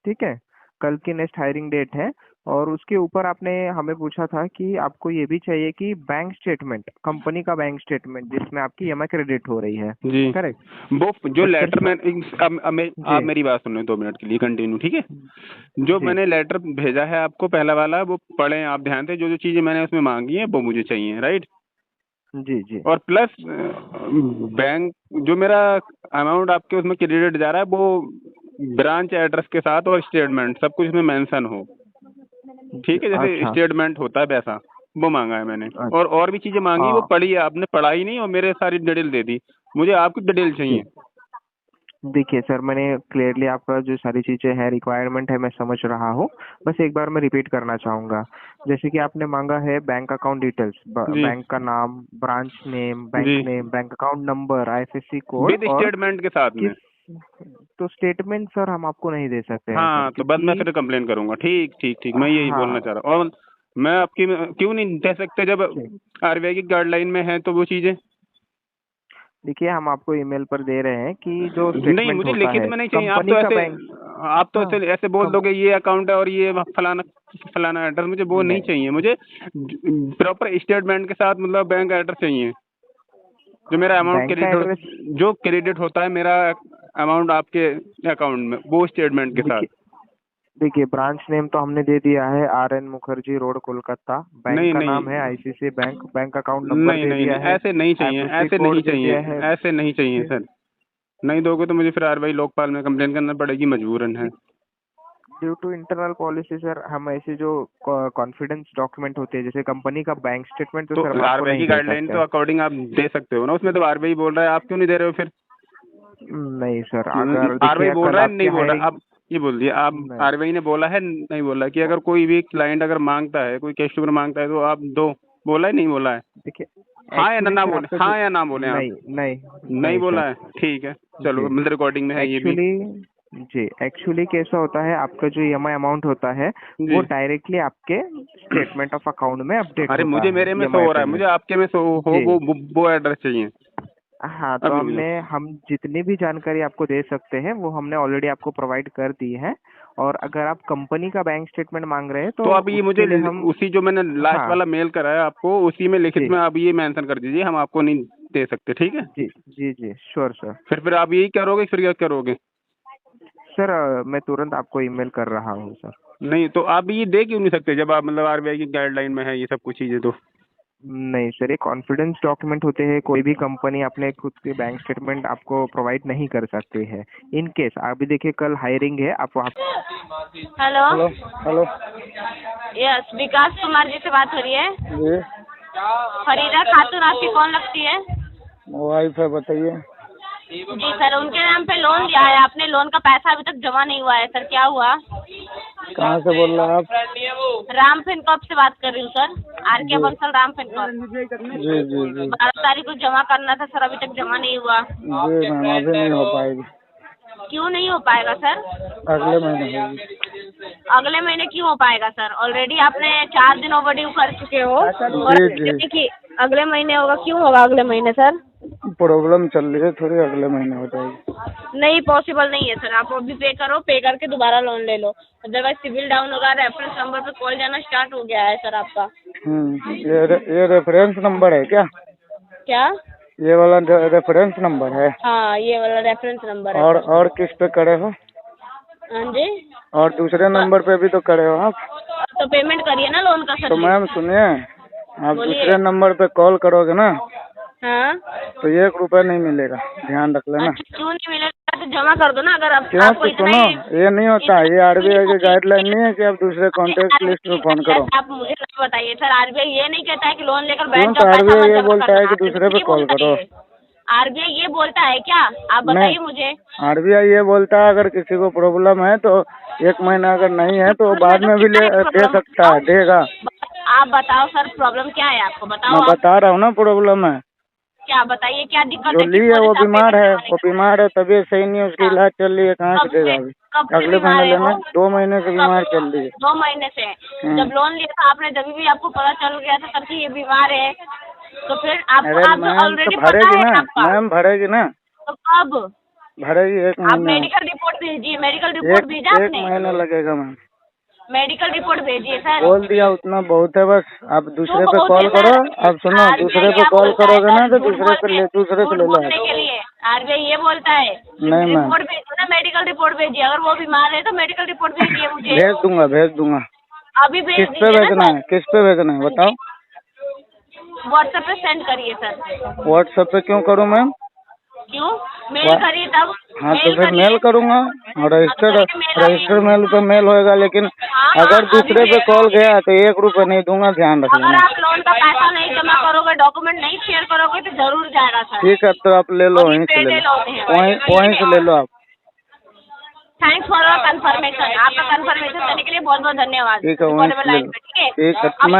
ठीक है, कल की नेक्स्ट हायरिंग डेट है। और उसके ऊपर आपने हमें पूछा था कि आपको ये भी चाहिए कि बैंक स्टेटमेंट, कंपनी का बैंक स्टेटमेंट जिसमें आपकी EMI क्रेडिट हो रही है। जी, करेक्ट। वो जो लेटर में आप मेरी बात सुनो 2 मिनट के लिए, कंटिन्यू, ठीक है। जो मैंने लेटर भेजा है आपको, पहला वाला, वो पढ़े आप ध्यान से। जो चीजें मैंने उसमें मांगी है वो मुझे चाहिए, राइट। जी। और प्लस बैंक जो मेरा अमाउंट आपके उसमें क्रेडिट जा रहा है, वो ब्रांच एड्रेस के साथ और स्टेटमेंट सब कुछ में मेंशन हो, ठीक है। जैसे स्टेटमेंट होता है वैसा वो मांगा है मैंने। और भी चीजें मांगी, वो पढ़ी है आपने, पढ़ाई नहीं और मेरे सारी डिटेल दे दी। मुझे आपकी डिटेल चाहिए। देखिए सर, मैंने क्लियरली आपका जो सारी चीजें हैं, रिक्वायरमेंट है, मैं समझ रहा हूँ। बस एक बार मैं रिपीट करना चाहूंगा। जैसे कि आपने मांगा है बैंक अकाउंट डिटेल्स, बैंक का नाम, branch name, bank account number, IFSC code with statement के साथ में। तो स्टेटमेंट सर हम आपको नहीं दे सकते। हाँ, तो बस मैं फिर कंप्लेन करूंगा। ठीक, मैं यही बोलना चाह रहा हूँ। और मैं आपकी क्यों नहीं दे सकते जब RBI की गाइडलाइन में है तो वो चीजें। देखिए, हम आपको ईमेल पर दे रहे हैं कि जो नहीं, मुझे लिखित में नहीं चाहिए। आप तो ऐसे बोल दोगे ये अकाउंट है और ये फलाना एड्रेस, मुझे वो नहीं चाहिए। मुझे प्रॉपर स्टेटमेंट के साथ, मतलब बैंक एड्रेस चाहिए। जो मेरा अमाउंट क्रेडिट होता है, मेरा अमाउंट आपके अकाउंट में, वो स्टेटमेंट के साथ। देखिए, ब्रांच नेम तो हमने दे दिया है, RN Mukherjee road, Kolkata. Bank का नाम है ICICI bank. Bank account number दे दिया है। ऐसे नहीं चाहिए सर। नहीं दोगे तो मुझे फिर RBI लोकपाल में कंप्लेन करना पड़ेगी, मजबूरन है। Due to internal policy sir, हम ऐसे जो कॉन्फिडेंस डॉक्यूमेंट होते हैं जैसे कंपनी का बैंक स्टेटमेंट, तो सर आरबीआई की गाइडलाइन तो अकॉर्डिंग आप दे सकते हो ना, उसमें तो आरबीआई बोल रहा है, आप क्यों नहीं दे रहे हो फिर? नहीं सर, अगर आरबीआई बोल रहा है नहीं बोल रहा है, आप ये बोल दिए आप, आरबीआई ने बोला है नहीं बोला कि अगर कोई भी क्लाइंट अगर मांगता है, कोई कस्टमर मांगता है तो आप दो, बोला है नहीं बोला है? देखिए हाँ या ना बोले, हाँ या ना बोले आप? नहीं बोला है, ठीक है चलो, मतलब रिकॉर्डिंग में है ये भी। जी एक्चुअली कैसा होता है, आपका जो ईएमआई अमाउंट होता है वो डायरेक्टली आपके स्टेटमेंट ऑफ अकाउंट में अपडेट अरे मुझे मेरे में शो हो रहा है, मुझे आपके में शो हो, वो एड्रेस चाहिए। हाँ, तो हम जितनी भी जानकारी आपको दे सकते हैं वो हमने ऑलरेडी आपको प्रोवाइड कर दी है। और अगर आप कंपनी का बैंक स्टेटमेंट मांग रहे हैं तो आप ये मुझे उसी जो मैंने लास्ट वाला मेल कराया आपको, उसी में लिखित में आप ये मेंशन कर दीजिए, हम आपको नहीं दे सकते, ठीक है? जी जी जी श्योर सर। फिर आप यही करोगे, फिर क्या करोगे? सर मैं तुरंत आपको ईमेल कर रहा हूँ सर। नहीं तो आप ये दे क्यों नहीं सकते जब आप मतलब आरबीआई की गाइडलाइन में है ये सब कुछ चीजें? तो नहीं सर, ये कॉन्फिडेंस डॉक्यूमेंट होते हैं, कोई भी कंपनी अपने खुद के बैंक स्टेटमेंट आपको प्रोवाइड नहीं कर सकती है। इन केस अभी देखिए कल हायरिंग है, आप हेलो हेलो यस, विकास कुमार जी से बात हो रही है? जी फरीदा खातून आपकी कौन लगती है? वाइफ है, बताइए। जी सर, उनके नाम पे लोन लिया है आपने, लोन का पैसा अभी तक जमा नहीं हुआ है सर, क्या हुआ? कहाँ से बोल रहे हैं आप? राम फिनकॉप से बात कर रही हूँ sir, R K. Bansal Ram Fincorp. जी जी जी 12 तारीख को जमा करना था सर, अभी तक जमा नहीं हुआ। जी मैम, अभी नहीं हो पाएगी। क्यों नहीं हो पाएगा सर? अगले महीने होगी। अगले महीने क्यों हो पाएगा सर? ऑलरेडी आपने 4 दिन ओवरड्यू कर चुके हो और कि अगले महीने होगा, क्यों होगा अगले महीने सर? प्रॉब्लम चल रही है थोड़ी, अगले महीने हो जाएगी। नहीं पॉसिबल नहीं है सर, आप अभी पे करो, पे करके दोबारा लोन ले लो, अदरवाइज सिविल डाउन होगा। रेफरेंस नंबर पे कॉल जाना स्टार्ट हो गया है सर आपका। ये रेफरेंस नंबर है क्या? क्या? ये वाला रेफरेंस नंबर है? हाँ ये वाला रेफरेंस नंबर है। और किस पे करे हो? हाँ जी, और दूसरे नंबर पे भी तो करे हो आप? तो पेमेंट करिए ना लोन का सर। तो मैम सुनिए, आप दूसरे नंबर पे कॉल करोगे ना, हाँ तो 1 रुपया नहीं मिलेगा, ध्यान रख लेना। अच्छा, क्यों नहीं मिलेगा? तो जमा कर दो ना, अगर आप क्यों? तो सुनो, ये नहीं होता, ये आरबीआई की गाइडलाइन नहीं है कि आप दूसरे कॉन्टेक्ट लिस्ट में फोन करो। आप मुझे नहीं बताइए सर, आरबीआई ये नहीं कहता है कि लोन लेकर बैठ क्यों? जाओ, तो आरबीआई ये बोलता है कि दूसरे पे कॉल करो। आरबीआई ये बोलता है क्या? आप बताइए मुझे। आरबीआई ये बोलता है अगर किसी को प्रॉब्लम है तो 1 महीना अगर नहीं है तो बाद में भी दे सकता है, देगा। आप बताओ सर, प्रॉब्लम क्या है आपको? बताओ। मैं बता रहा हूँ ना प्रॉब्लम है। क्या बताइए, क्या दिक्कत जो ली है वो बीमार है, तबीयत सही नहीं है, उसकी इलाज चल रही है, कहाँ से देगा अभी? अगले महीने लेना। 2 महीने से बीमार चल रही है। 2 महीने से? जब लोन लिया था आपने, जब भी आपको पता चल गया था सर कि ये बीमार है, तो फिर आपको ऑलरेडी भरेगी ना मैम, भरेगी ना? तो कब भरेगी? 1 आप महीना। मेडिकल रिपोर्ट भेजिए, मेडिकल रिपोर्ट भेजा आपने? 1 महीना लगेगा मैम। मेडिकल रिपोर्ट भेजिए सर। बोल दिया उतना बहुत है, बस आप दूसरे पे कॉल करो। आप सुनो, दूसरे पे कॉल करोगे ना तो दूसरे से ले लो। के लिए आरबीआई ये बोलता है नहीं मैम, रिपोर्ट भेजो ना, मेडिकल रिपोर्ट भेजिए। अगर वो बीमार है तो मेडिकल रिपोर्ट भेजिए मुझे। भेज दूंगा। अभी भेज किस पे भेजना है? किस पे भेजना है बताओ? व्हाट्सएप पे सेंड करिए सर। व्हाट्सएप पे क्यों करूँ मैम? क्यों? मेल करिए तब। हाँ तो फिर मेल करूँगा, और रजिस्टर मेल पे मेल होएगा, लेकिन अगर दूसरे पे कॉल गया तो 1 रुपया नहीं दूंगा, ध्यान रख लेना। अगर आप लोन का पैसा नहीं जमा करोगे, डॉक्यूमेंट नहीं शेयर करोगे तो जरूर जाएगा सर। ठीक है, तो आप ले लो, वहीं से ले लो, वहीं से ले लो आप। Thanks for your confirmation. आपका कंफर्मेशन देने के लिए बहुत बहुत धन्यवाद। ठीक है, वहीं से ले लो। ठीक है, अब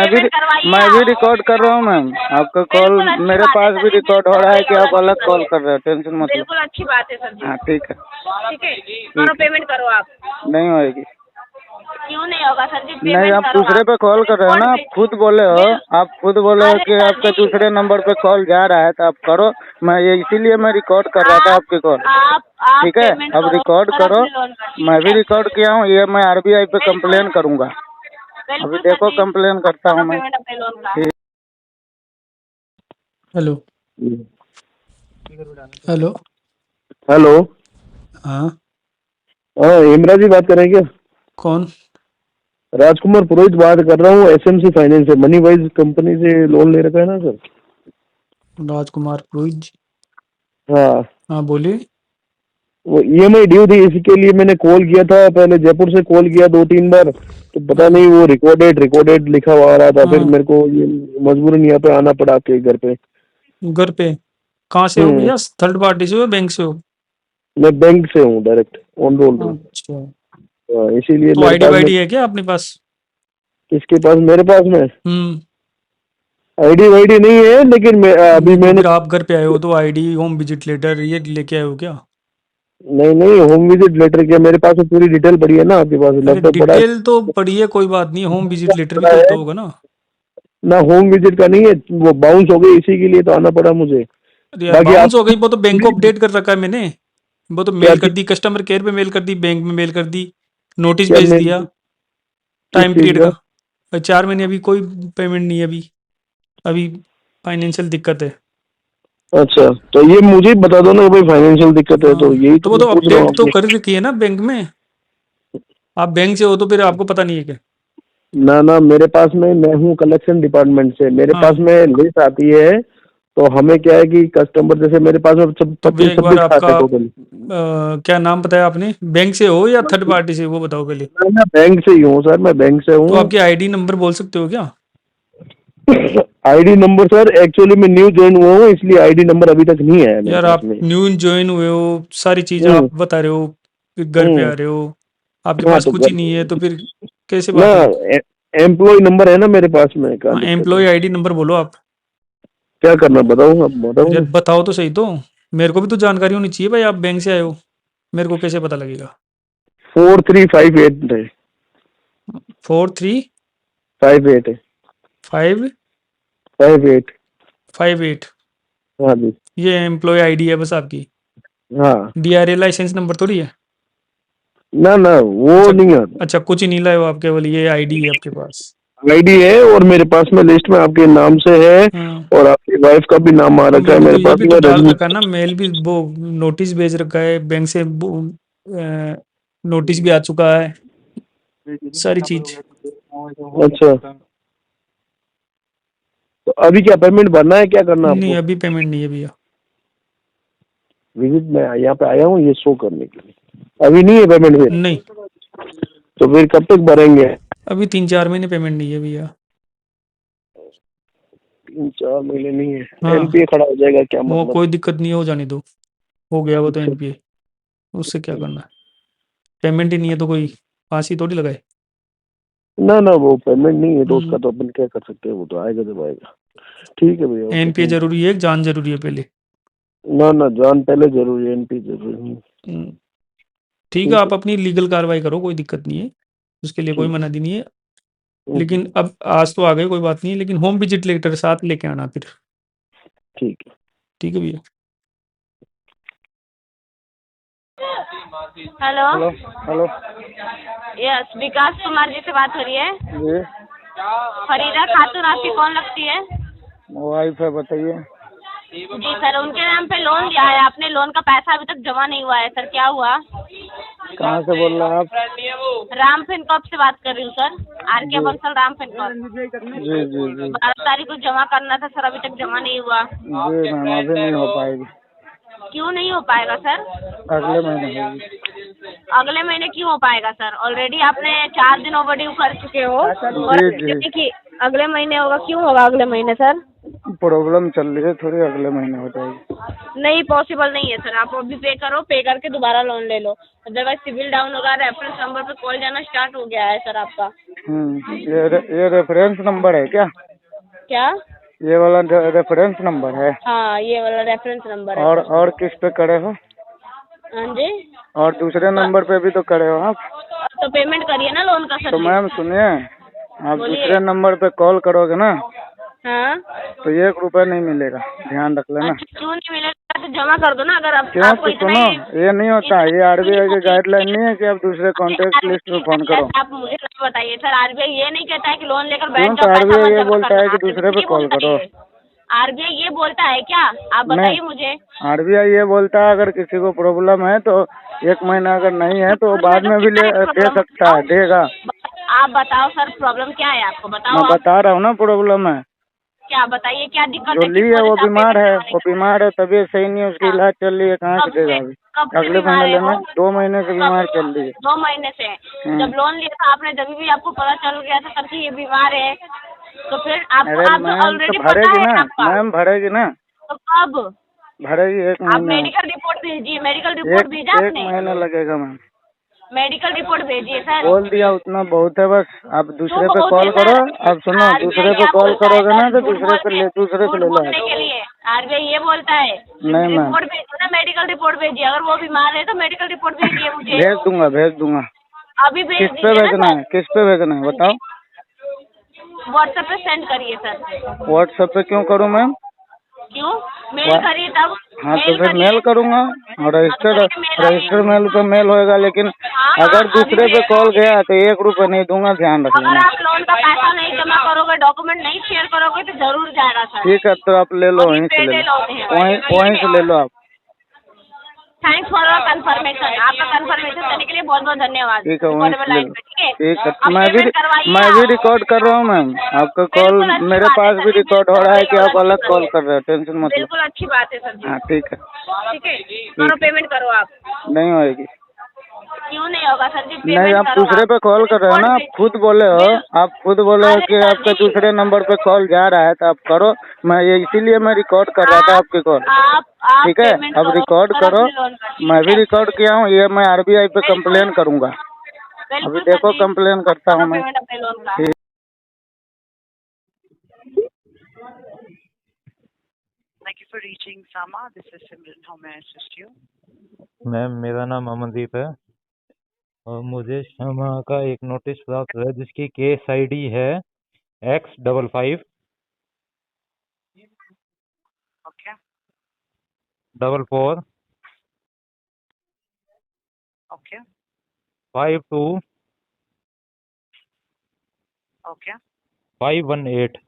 मैं भी रिकॉर्ड कर रहा हूँ मैम, आपका कॉल मेरे पास भी रिकॉर्ड हो रहा है कि आप अलग कॉल कर रहे हो, टेंशन मत लो। बिल्कुल अच्छी बात है सर जी। हाँ ठीक है, करो, पेमेंट करो आप। नहीं होएगी। क्यों नहीं होगा सर जी? नहीं, आप दूसरे पे कॉल कर रहे हो ना, आप खुद बोले हो कि आपका दूसरे नंबर पे कॉल जा रहा है, तो आप करो। मैं ये इसीलिए मैं रिकॉर्ड कर रहा था आपकी कॉल। ठीक है, अब रिकॉर्ड करो। मैं भी रिकॉर्ड किया हूँ, ये मैं आरबीआई पे कंप्लेन करूँगा। अभी देखो कंप्लेन करता हूँ मैं। Hello hello hello. हाँ हाँ, इमरा जी बात कर रहे हैं क्या? कौन? राजकुमार पुरोहित बात कर रहा हूँ, एसएमसी फाइनेंस से, मनी वाइज कंपनी से लोन ले रखा है ना सर? राजकुमार पुरोहित जी? हाँ हाँ बोलिए। वो EMI ड्यू थी, इसके लिए मैंने कॉल किया था, पहले जयपुर से कॉल किया 2-3 बार, तो पता नहीं वो रिकॉर्डेड लिखा हुआ आ रहा था। फिर मेरे को ये मजबूरन यहाँ पे आना पड़ा आपके घर पे। घर पे कहाँ से हो भैया? थर्ड पार्टी से हो, बैंक से हो? मैं बैंक से हूँ, डायरेक्ट ऑन रोल। अच्छा, इसीलिए तो मेरे आईडी पास वाईडी है क्या अपने पास? किसके पास? मेरे पास में आईडी वाईडी नहीं है, लेकिन अभी मैंने, फिर आप घर पे आए हो तो आईडी, होम विजिट लेटर ये लेके आए हो क्या? नहीं होम विजिट लेटर क्या, मेरे पास तो पूरी डिटेल पड़ी है ना, आपके पास लैपटॉप पड़ा है। डिटेल तो पड़ी है, कोई बात नहीं, होम विजिट लेटर भी तो होता होगा ना। ना होम विजिट का नहीं है, वो बाउंस हो गई, इसी के लिए तो आना पड़ा मुझे। बाकी बाउंस हो गई, वो तो बैंक को अपडेट कर रखा है मैंने, वो तो मेल कर दी, कस्टमर केयर पे मेल कर दी, बैंक में मेल कर दी, नोटिस भेज दिया टाइम पीरियड का। 4 महीने अभी कोई पेमेंट नहीं है, अभी फाइनेंशियल दिक्कत है। अच्छा, तो ये मुझे बता दो ना कि भाई फाइनेंशियल दिक्कत है, तो यही तो वो तो अपडेट तो कर रखी है ना बैंक में। आप बैंक से हो तो फिर आपको पता नहीं है क्या? ना मेरे पास में, मैं हूँ कलेक्शन डिपार्टमेंट से, मेरे पास में लिस्ट आती है, तो हमें क्या है कि कस्टमर, जैसे मेरे पास में एक बार आपका क्या नाम बताया आपने? बैंक से हो या थर्ड पार्टी से, वो बताओ पहले। मैं बैंक से ही हूँ सर, मैं बैंक से हूँ। तो आपकी आईडी नंबर बोल सकते हो क्या? आईडी नंबर सर, एक्चुअली मैं न्यू ज्वाइन हुआ हूँ, इसलिए आईडी नंबर अभी तक नहीं है यार। आप न्यू ज्वाइन हुए हो, सारी चीजें आप बता रहे हो, फिर घर पे आ रहे हो, आपके पास तो कुछ ही नहीं है, तो फिर कैसे बात है? एम्प्लॉय नंबर है ना मेरे पास में। एम्प्लॉय आईडी नंबर बोलो आप। क्या करना बताओ, आप बताओ। बताओ तो सही, तो मेरे को भी तो जानकारी होनी चाहिए भाई, आप बैंक से आए हो, मेरे को कैसे पता लगेगा? 4358 है। 4358 558। हाँ जी, ये एम्प्लॉय आईडी है बस आपकी? हाँ। DRA लाइसेंस नंबर थोड़ी है ना वो नहीं है। अच्छा, कुछ ही नहीं लाए हो आप, केवल ये आईडी है आपके पास? आईडी है, और मेरे पास में लिस्ट में आपके नाम से है, और आपकी वाइफ का भी नाम आ रखा है मेरे पास में। डाल रखा है ना, मेल भी, वो नोटिस भेज रखा है बैंक से, नोटिस भी आ चुका है, सारी चीज। अच्छा, तो अभी क्या पेमेंट भरना है, क्या करना है? नहीं, अभी पेमेंट नहीं है भैया। विजिट में यहाँ पे आया हूँ ये शो करने के लिए, अभी नहीं है पेमेंट फिर? नहीं। तो फिर कब तक भरेंगे? अभी 3-4 महीने पेमेंट नहीं है भैया। 3-4 महीने नहीं है? NPA खड़ा हो जाएगा क्या मतलब? वो कोई दिक्कत नहीं है, हो जाने दो, हो गया वो तो NPA, उससे क्या करना है? पेमेंट ही नहीं है तो कोई फांसी थोड़ी लगाए। ना वो पेमेंट नहीं है तो उसका तो अपन क्या कर सकते हैं, वो तो आएगा जब आएगा। ठीक है भैया। NPA जरूरी है, जान जरूरी है पहले? ना जान पहले जरूरी है, NPA जरूरी नहीं। ठीक है, आप अपनी लीगल कार्रवाई करो, कोई दिक्कत नहीं है, उसके लिए कोई मना नहीं है, लेकिन अब आज तो आ गए, कोई बात नहीं है, लेकिन होम विजिट लेटर साथ लेके आना फिर। ठीक है भैया। हेलो। यस, विकास कुमार जी से बात हो रही है? जी। फरीदा खातून आपकी कौन लगती है? वाइफ है, बताइए। जी सर, उनके नाम पे लोन लिया है आपने, लोन का पैसा अभी तक जमा नहीं हुआ है सर, क्या हुआ? कहाँ से बोल रहे हैं आप? राम फिनकॉप से बात कर रही हूँ sir, RK Bansal Ram Fincorp. जी 12 तारीख को जमा करना था सर, अभी तक जमा नहीं हुआ। जी मैम, अभी नहीं हो पाएगी। क्यों नहीं हो पाएगा सर? अगले महीने होगी। अगले महीने क्यों हो पाएगा सर? ऑलरेडी आपने 4 दिन ओवरड्यू कर चुके हो, और देखिए अगले महीने होगा, क्यों होगा अगले महीने सर? प्रॉब्लम चल रही है थोड़ी, अगले महीने हो जाएगी। नहीं, पॉसिबल नहीं है सर, आप अभी पे करो, पे करके दोबारा लोन ले लो, अदरवाइज सिविल डाउन होगा। रेफरेंस नंबर पे कॉल जाना स्टार्ट हो गया है सर आपका। ये रेफरेंस नंबर है क्या? क्या? ये वाला रेफरेंस नंबर है? हाँ, ये वाला रेफरेंस नंबर है। और किस पे करे हो? हाँ जी। और दूसरे नंबर पे भी तो करे हो आप? तो पेमेंट करिए ना लोन का सर। तो मैम सुनिए, आप दूसरे नंबर पे कॉल करोगे ना, हाँ, तो 1 रुपया नहीं मिलेगा, ध्यान रख लेना। अच्छा, क्यों नहीं मिलेगा? तो जमा कर दो ना, अगर आप क्यों? तो सुनो, ये नहीं होता, ये RBI की गाइडलाइन नहीं है कि आप दूसरे कॉन्टेक्ट लिस्ट में फोन करो। आप मुझे नहीं बताइए सर, RBI ये नहीं कहता है कि लोन लेकर बैठ जाओ। RBI ये बोलता है कि दूसरे पे कॉल करो। RBI ये बोलता है क्या? आप बताइए मुझे। RBI ये बोलता है अगर किसी को प्रॉब्लम है तो 1 महीना अगर नहीं है तो बाद में भी दे सकता है, देगा। आप बताओ सर, प्रॉब्लम क्या है आपको, बताओ। मैं बता रहा हूँ ना प्रॉब्लम है। क्या बताइए क्या दिक्कत जो है? ली किस है वो वजह से आप बीमार पेमेंट है, करवाने वो का? बीमार है, तबीयत सही नहीं है, उसकी हाँ। इलाज चल रही है, कहाँ से देगा अभी? कब से अगले बीमार महीने है लेना, वो? 2 महीने से बीमार चल रही है। 2 महीने से? जब लोन लिया था आपने जब भी आपको पता चल गया था तब से ये बीमार है, तो फिर अरे आपको मैम तो ऑलरेडी पता भरेगी है ना, आपका, मैम भरेगी ना, तो कब? भरेगी 1 आप महीना। मेडिकल रिपोर्ट भेजिए, मेडिकल रिपोर्ट भेजा एक आपने? महीना लगेगा मैम। मेडिकल रिपोर्ट भेजिए सर। बोल दिया उतना बहुत है बस। आप दूसरे पे बहुत कॉल है करो, सर? आप सुनो, RBI दूसरे पे क्या कॉल बोलता है करोगे ना सर? तो दूसरे से ले लो बोलने आप। के लिए RBI ये बोलता है नहीं मैम, रिपोर्ट भेजो ना, मेडिकल रिपोर्ट भेजिए। अगर वो बीमार है तो मेडिकल रिपोर्ट भेजिए मुझे। भेज दूंगा। अभी भेज किस पे दीजिए भेजना ना है, किस पे भेजना है बताओ? सर, व्हाट्सएप पे सेंड करिए सर। व्हाट्सएप पे क्यों करूँ मैम? क्यों? मेल करिए तब। हाँ तो फिर करिए। मेल करूँगा, और रजिस्टर्ड मेल पे मेल होएगा, लेकिन अगर दूसरे पे कॉल गया तो 1 रुपये नहीं दूंगा, ध्यान रख अगर लेना। आप लोन का पैसा नहीं जमा करोगे, डॉक्यूमेंट नहीं शेयर करोगे तो जरूर जाएगा सर। ठीक है तो आप ले लो, और ये वहीं से ले पेडे लो, लोन है। वहीं से ले लो आप। Thanks for your confirmation. आपका कंफर्मेशन देने के लिए बहुत बहुत धन्यवाद। ठीक है, वहीं से ले लो। ठीक है, ठीक है, अब पेमेंट करवाइए मैं भी आप। रिकॉर्ड कर रहा हूँ मैम, आपका कॉल बिल्कुल अच्छी मेरे बात है पास सर, भी ये रिकॉर्ड हो बिल्कुल रहा है सही कि और आप अच्छी अलग बात कॉल है। कर रहे हो, टेंशन मत लो। बिल्कुल अच्छी बात है सर जी। हाँ ठीक है। ठीक है, करो पेमेंट करो आप। नहीं होएगी। क्यों नहीं होगा सर जी? नहीं, पेमेंट आप करो दूसरे पे कॉल कर रहे हो ना, आप खुद बोले हो, आप खुद बोले हो अरे कि सर आपके जी। दूसरे नंबर पे कॉल जा रहा है तो आप करो। मैं ये इसीलिए मैं रिकॉर्ड कर रहा था आपकी कॉल। आप ठीक है, पेमेंट अब करो रिकॉर्ड और करो, अपने लोन का, ठीक मैं भी है? रिकॉर्ड किया हूँ, ये मैं RBI पे कंप्लेन करूंगा। बिल्कुल अभी सर देखो जी। कंप्लेन करता करो हूँ मैं। पेमेंट अपने लोन का। ठीक। Thank you for reaching Sama. This is Simran. How may I assist you? Ma'am मेरा नाम अमनदीप है और मुझे क्षमा का एक नोटिस प्राप्त हुआ है जिसकी केस ID है X55 Okay. 44 Okay. 52 Okay. 518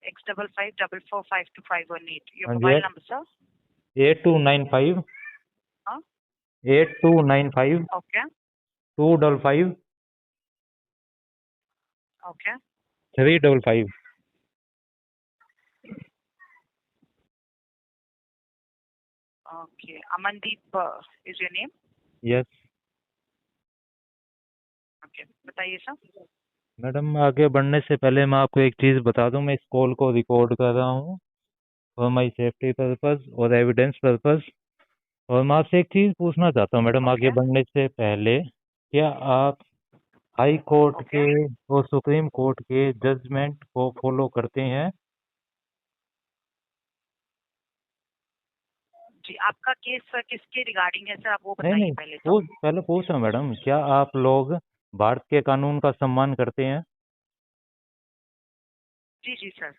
X55445258. Your हाँ जी, mobile number, sir? 8295 Huh? 8295 Okay. 255 Okay. 355। Okay. Amandeep is your name? Yes Okay. बताइए सर। मैडम, आगे बढ़ने से पहले मैं आपको एक चीज़ बता दूं, मैं इस कॉल को रिकॉर्ड कर रहा हूँ फॉर माई सेफ्टी पर्पस और एविडेंस पर्पस। और मैं आपसे एक चीज़ पूछना चाहता हूँ मैडम, आगे बढ़ने से पहले, क्या आप हाई कोर्ट के और सुप्रीम कोर्ट के जजमेंट को फॉलो करते हैं? जी, आपका केस सर किसके रिगार्डिंग है सर? आप वो नहीं बताइए नहीं, पहले तो। पहले पूछ रहा हूँ मैडम, क्या आप लोग भारत के कानून का सम्मान करते हैं? जी जी सर।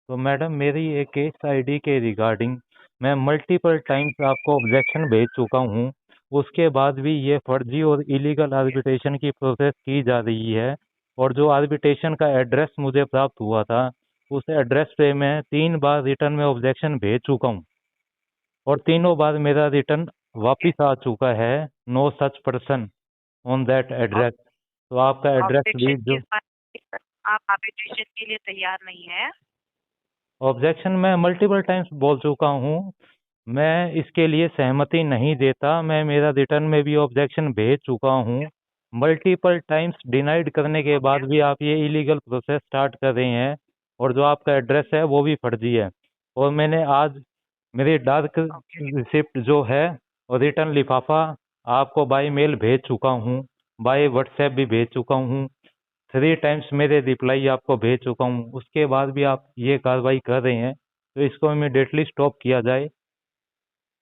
तो मैडम, मेरी एक केस ID के रिगार्डिंग मैं मल्टीपल टाइम्स आपको ऑब्जेक्शन भेज चुका हूँ, उसके बाद भी ये फर्जी और इलीगल आर्बिट्रेशन की प्रोसेस की जा रही है। और जो आर्बिट्रेशन का एड्रेस मुझे प्राप्त हुआ था, उस एड्रेस पे मैं 3 बार रिटर्न में ऑब्जेक्शन भेज चुका हूँ और तीनों बार मेरा रिटर्न वापस आ चुका है, no such person on that address. तो आपका एड्रेस भी ऑब्जेक्शन जो किस बात, आप आर्बिट्रेशन के लिए तैयार नहीं है? ऑब्जेक्शन मैं मल्टीपल टाइम्स बोल चुका हूँ, मैं इसके लिए सहमति नहीं देता। मैं मेरा रिटर्न में भी ऑब्जेक्शन भेज चुका हूँ, मल्टीपल टाइम्स डिनाइड करने के बाद भी आप ये इलीगल प्रोसेस स्टार्ट कर रहे हैं और जो आपका एड्रेस है वो भी फर्जी है। और मैंने आज मेरी डार्क रिसिप्ट जो है और रिटर्न लिफाफा आपको बाय मेल भेज चुका हूँ, बाय व्हाट्सएप भी भेज चुका हूँ, 3 टाइम्स मेरे रिप्लाई आपको भेज चुका हूँ। उसके बाद भी आप ये कार्रवाई कर रहे हैं, तो इसको इमीडिएटली स्टॉप किया जाए।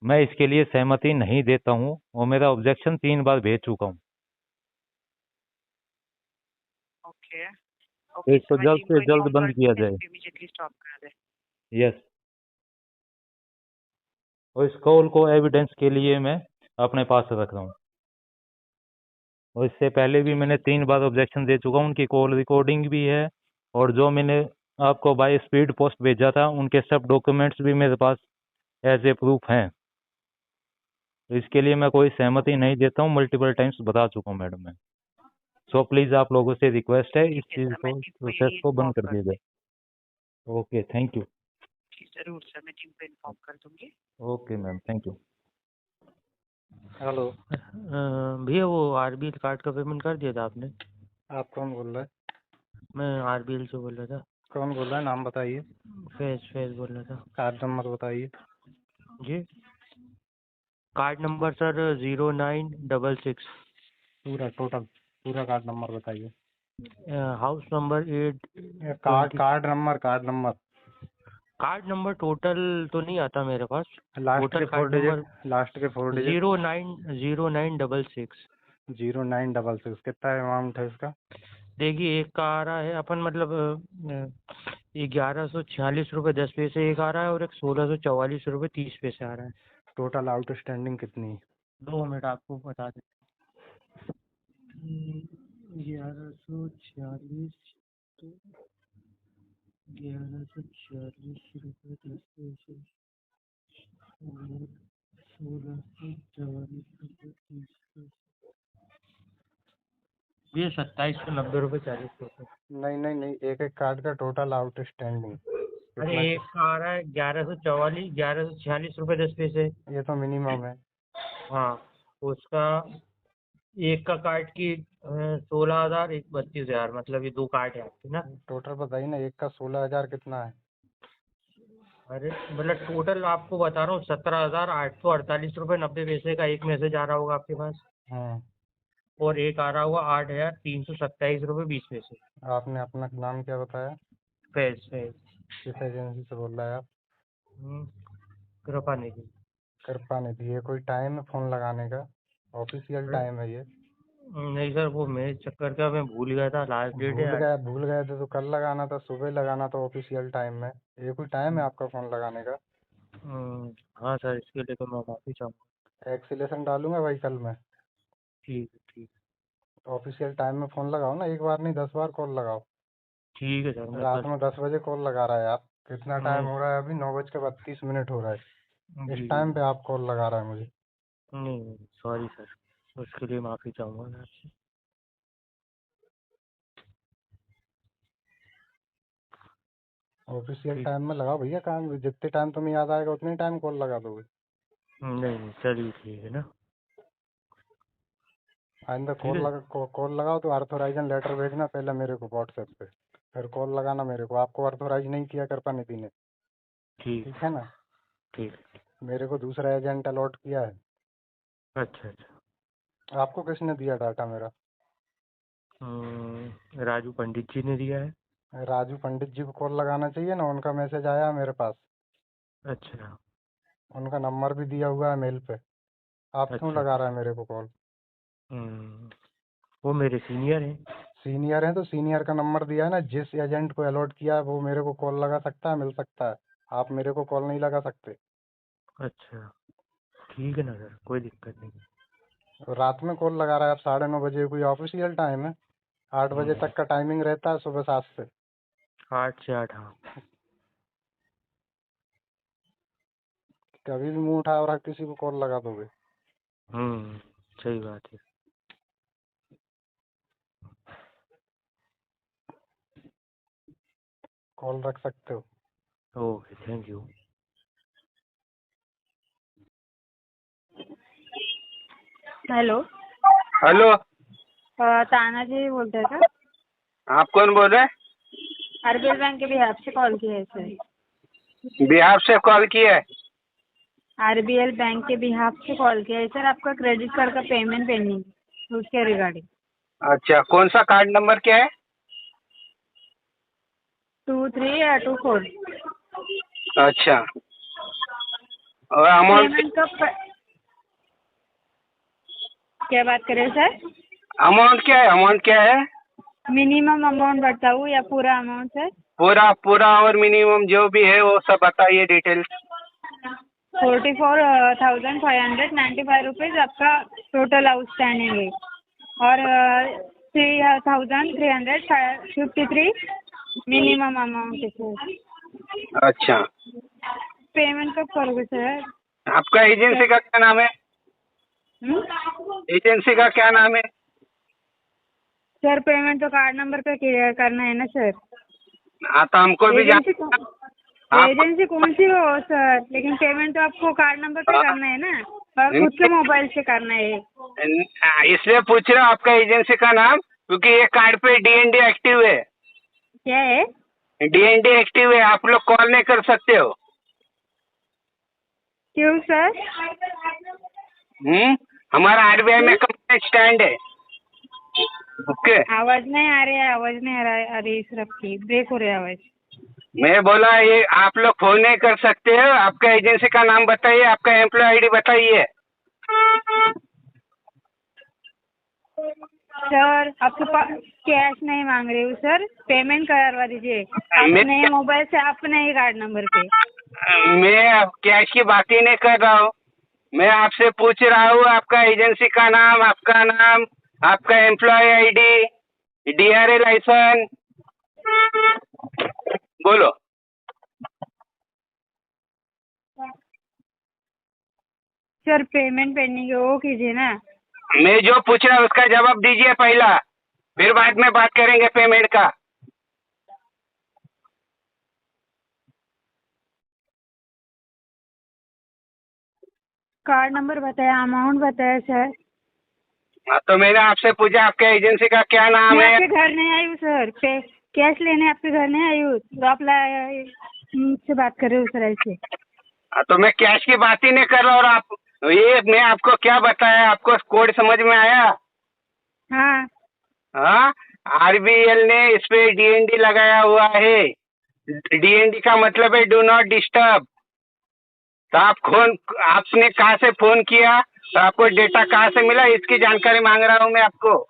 मैं इसके लिए सहमति नहीं देता हूँ और मेरा ऑब्जेक्शन 3 बार भेज चुका हूँ। ओके तो ओके, इसको जल्द से जल्द बंद किया जाए। इमीडिएटली स्टॉप कर दे। यस, और इस कॉल को एविडेंस के लिए मैं अपने पास रख रहा हूँ। और इससे पहले भी मैंने 3 बार ऑब्जेक्शन दे चुका हूँ, उनकी कॉल रिकॉर्डिंग भी है और जो मैंने आपको बाय स्पीड पोस्ट भेजा था उनके सब डॉक्यूमेंट्स भी मेरे पास एज ए प्रूफ हैं। तो इसके लिए मैं कोई सहमति नहीं देता हूँ, मल्टीपल टाइम्स बता चुका हूँ मैडम मैं। सो प्लीज आप लोगों से रिक्वेस्ट है इस ठीक है चीज सर, को मैं टीम को प्रोसेस ये को इन्फॉर्म बंद कर कर दिया जाए। Okay, thank you. जी जरूर सर, मैं टीम को इन्फॉर्म कर दूंगी। Okay ma'am, thank you. Hello. भैया वो आरबीएल कार्ड का पेमेंट कर दिया था आपने? आप कौन बोल रहे हैं? मैं आरबीएल से बोल रहा था। कौन बोल रहा है, नाम बताइए। फैज बोल रहा था। कार्ड नंबर बताइए। जी, कार्ड नंबर सर 0966। पूरा टोटल पूरा कार्ड नंबर बताइए। House number 8। Card number card number total तो नहीं आता मेरे पास। लास्ट के फोर डिजिट 0966। 0966। कितना अमाउंट है इसका? देखिए, एक का आ रहा है अपन मतलब 1146 रुपये 10 पैसे एक आ रहा है, और एक 1644 रुपये 30 पैसे आ रहा है। टोटल आउटस्टैंडिंग कितनी है? 2 मिनट आपको बता देते। 1146 तो 1146 रुपये 10 पैसे और 1644 रुपये 30 पैसे, ये 2790 रुपये 40 पैसे। नहीं, एक एक कार्ड का टोटल आउटस्टैंडिंग। अरे एक का आ रहा है 1146 रुपये 10 पैसे। ये तो मिनिमम है। हाँ, उसका एक का कार्ड की 16,000 एक 32,000, मतलब ये 2 कार्ड है आपके ना। टोटल बताइए ना, एक का 16,000 कितना है? अरे मतलब टोटल आपको बता रहा हूँ 17,848 रुपये 90 पैसे का एक मैसेज आ रहा होगा आपके पास, हाँ। और एक आ रहा होगा 8,327 रुपये 20 पैसे। आपने अपना नाम क्या बताया? फैज। किस एजेंसी से बोल रहे हैं आप? कृपा निधि। कृपा निधि। ये कोई टाइम है फोन लगाने का? ऑफिशियल टाइम है ये? नहीं सर, वो मेरे चक्कर का मैं भूल गया था, लास्ट डेट है। भूल गए थे तो कल लगाना था, सुबह लगाना था ऑफिशियल टाइम में। ये कोई टाइम है आपका फोन लगाने का? हाँ सर, इसके लिए तो मैं माफी चाहूँगा। एक्सीलेशन डालूंगा भाई कल मैं। ठीक। ऑफिशियल टाइम में फोन लगाओ ना, एक बार नहीं 10 बार कॉल लगाओ। ठीक है सर, मैं रात कल। में 10 बजे कॉल लगा रहा है आप। कितना टाइम हो रहा है अभी? 9:32 हो रहा है। इस टाइम पे आप कॉल लगा रहा है मुझे। नहीं, सॉरी सर, उसके लिए माफी चाहूँगा मैं आपसे। ऑफिशियल टाइम में लगाओ भैया, काम जितने टाइम तुम्हें याद आएगा उतने टाइम कॉल लगा दोगे। नहीं, चलिए ठीक है ना। आइंदा कॉल लगाओ तो ऑथराइजन लेटर भेजना पहले मेरे को व्हाट्सएप पे, फिर कॉल लगाना मेरे को। आपको ऑथराइज नहीं किया कृपा निधि ने। ठीक है ना? ठीक। मेरे को दूसरा एजेंट अलॉट किया है। अच्छा। आपको किसने दिया डाटा मेरा? राजू पंडित जी ने दिया है। राजू पंडित जी को कॉल लगाना चाहिए ना, उनका मैसेज आया मेरे पास। अच्छा। उनका नंबर भी दिया हुआ है मेल पे। आप क्यों लगा रहा है मेरे को कॉल? वो मेरे सीनियर हैं। सीनियर हैं तो सीनियर का नंबर दिया है ना, जिस एजेंट को अलॉट किया है वो मेरे को कॉल लगा सकता है, मिल सकता है। आप मेरे को कॉल नहीं लगा सकते। अच्छा, ठीक है ना सर, कोई दिक्कत नहीं। रात में कॉल लगा रहा है आप 9:30 बजे, कोई ऑफिशियल टाइम है? 8 बजे तक का टाइमिंग रहता है, सुबह 7 से। 8 से 8, हाँ। कभी भी मुंह उठा और किसी को कॉल लगा दोगे। सही बात है। कॉल रख सकते हो। Okay, thank you. हेलो। ताना जी बोलते हैं सर? आप कौन बोल रहे हैं? आरबीएल बैंक के बिहाफ से कॉल किया है सर। बिहार से कॉल किया है? आरबीएल बैंक के बिहाफ से कॉल किया है सर, आपका क्रेडिट कार्ड का पेमेंट पेंडिंग, उसके रिगार्डिंग। अच्छा, कौन सा कार्ड नंबर क्या है? 23 या 24। अच्छा, और अमाउंट पेमेंट कब? क्या बात कर रहे हैं सर? अमाउंट क्या है? मिनिमम अमाउंट बताऊँ या पूरा अमाउंट सर? पूरा और मिनिमम जो भी है वो सब बताइए डिटेल। 44,595 रुपीज़ आपका टोटल आउटस्टैंडिंग है, और 3,353 मिनिमम अमाउंट है सर। अच्छा, पेमेंट कब करोगे सर? आपका एजेंसी का क्या नाम है? एजेंसी का क्या नाम है? सर पेमेंट तो कार्ड नंबर पे क्लियर करना है ना सर। हाँ तो हमको भी एजेंसी कौन सी हो सर, लेकिन पेमेंट तो आपको कार्ड नंबर पे करना है ना, और खुद के मोबाइल से करना है। इसलिए पूछ रहा हूँ आपका एजेंसी का नाम, क्योंकि ये कार्ड पे डीएनडी एक्टिव है। क्या है? डीएनडी एक्टिव है, आप लोग कॉल नहीं कर सकते हो। क्यों सर? हमारा आरबीआई में कंप्लेंट स्टैंड है। ओके। आवाज नहीं आ रही है, आवाज नहीं आ रही सर, आपकी ब्रेक हो रही है आवाज। मैं बोला ये आप लोग फोन नहीं कर सकते हो। आपका एजेंसी का नाम बताइए, आपका एम्प्लॉय आईडी बताइए। सर आपके पास कैश नहीं मांग रही हूँ सर, पेमेंट करवा दीजिए अपने मोबाइल से, अपने ही कार्ड नंबर पे। मैं कैश की बात ही नहीं कर रहा हूँ, मैं आपसे पूछ रहा हूँ आपका एजेंसी का नाम, आपका एम्प्लॉय आईडी, डीआरए लाइसेंस, बोलो। सर पेमेंट पेंडिंग है वो कीजिए ना। मैं जो पूछ रहा हूँ उसका जवाब दीजिए पहला, फिर बाद में बात करेंगे पेमेंट का। कार्ड नंबर बताया, अमाउंट बताया सर। हाँ तो मैंने आपसे पूछा आपके एजेंसी का क्या नाम मैं है। आपके घर नहीं आई हूँ सर, कैश लेने आपके घर नहीं आई हूँ, तो आप मुझसे बात कर रहे हो सर ऐसे। हाँ तो मैं कैश की बात ही नहीं कर रहा, और आप ये मैं आपको क्या बताया, आपको कोड समझ में आया? हाँ हाँ, आरबीएल ने इस पे डीएनडी लगाया हुआ है। डीएनडी का मतलब है डू नॉट डिस्टर्ब। तो आपने कहाँ से फोन किया, तो आपको डेटा कहाँ से मिला, इसकी जानकारी मांग रहा हूँ मैं आपको।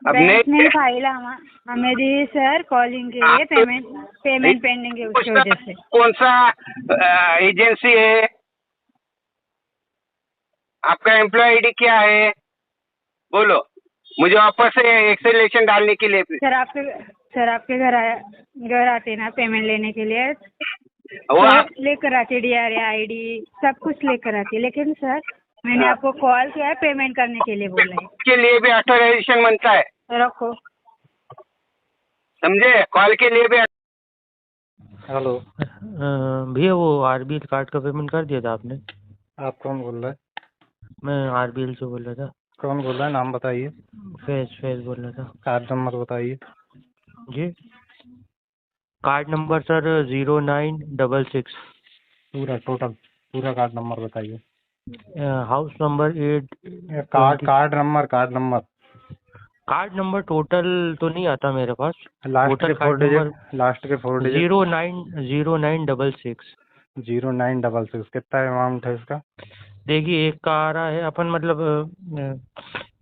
अब नहीं फाइल हमें दी सर कॉलिंग के लिए, पेमेंट पेंडिंग है उसकी वजह से। कौन सा एजेंसी है, आपका एम्प्लॉय आईडी क्या है, बोलो मुझे वापस से एक्सेलेशन डालने के लिए। सर आपके घर आते ना पेमेंट लेने के लिए, वो आप लेकर आते डीआरए आईडी सब कुछ लेकर आती है, लेकिन सर मैंने आपको कॉल किया है पेमेंट करने के लिए बोला है। के लिए भी ऑथराइजेशन बनता है, रखो समझे, कॉल के लिए भी। हेलो भैया वो आरबीएल कार्ड का पेमेंट कर दिया था आपने? आप कौन बोल रहे हैं? मैं आरबीएल से बोल रहा था। कौन बोल रहा है, नाम बताइए। फैज बोल रहा था। कार्ड नंबर बताइए। जी कार्ड नंबर सर 0966। पूरा कार्ड नंबर बताइए। House number 8। Card number total तो नहीं आता मेरे पास। लास्ट के 4 डिजिट 0966। 0966 कितना अमाउंट है इसका? देखिए एक का आ रहा है अपन मतलब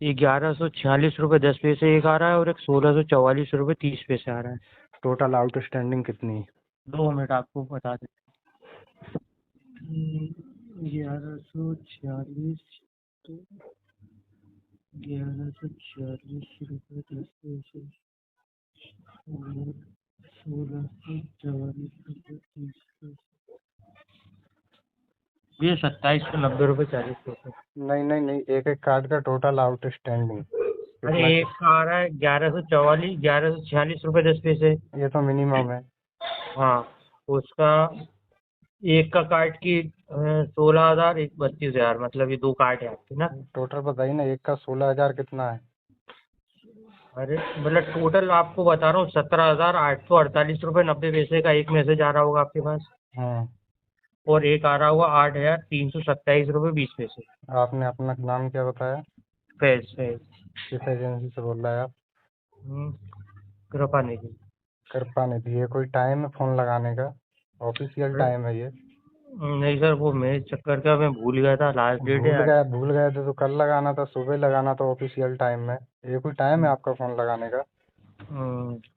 1146 रुपये 10 पैसे एक आ रहा है, और एक 1644 रुपये 30 पैसे आ रहा है। टोटल आउटस्टैंडिंग कितनी है? 2 मिनट आपको बता दें। 1146 तो 1146 रुपये 10 पैसे 1644 रुपये 30 पैसे, ये 2790 रुपये 40 पैसे। नहीं, एक कार्ड का टोटल आउटस्टैंडिंग। अरे एक का आ रहा है 1146 रुपये 10 पैसे। ये तो मिनिमम है। हाँ उसका एक का कार्ड की 16,000 एक 32,000, मतलब ये 2 कार्ड है आपके ना। टोटल बताइए ना, एक का 16,000 कितना है? अरे मतलब टोटल आपको बता रहा हूँ 17,848 रुपये 90 पैसे का एक मैसेज आ रहा होगा आपके पास। हाँ। और एक आ रहा होगा 8,327 रुपये 20 पैसे। आपने अपना नाम क्या बताया? फैज। किस एजेंसी से बोल रहा है आप? कृपानिधि। ये कोई टाइम है फोन लगाने का? ऑफिशियल टाइम है ये? नहीं सर, वो मेरे चक्कर का मैं भूल गया था, लास्ट डेट है। भूल गए थे तो कल लगाना था, सुबह लगाना था ऑफिशियल टाइम में। ये कोई टाइम है आपका फोन लगाने का?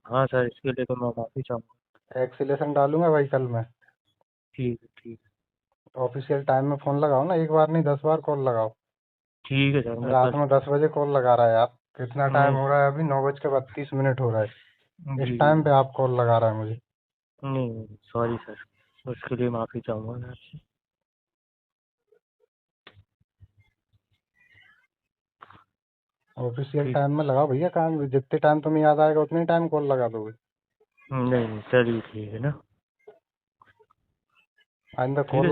हाँ सर, इसके लिए तो मैं माफी चाहूँगा। एक्सीलेशन डालूंगा भाई कल मैं। ठीक। ऑफिशियल टाइम में फोन लगाओ ना, एक बार नहीं 10 बार कॉल लगाओ। ठीक है सर। रात में 10 बजे कॉल लगा रहा है आप। कितना टाइम हो रहा है अभी? 9:32 हो रहा है। इस टाइम पे आप कॉल लगा रहा है मुझे। नहीं सॉरी सर, उसके लिए माफी चाहूँगा मैं आपसे। ऑफिशियल टाइम में लगाओ भैया काम, जितने टाइम तुम्हें याद आएगा उतने टाइम कॉल लगा दोगे। नहीं चलिए ठीक है ना। आइंदा कॉल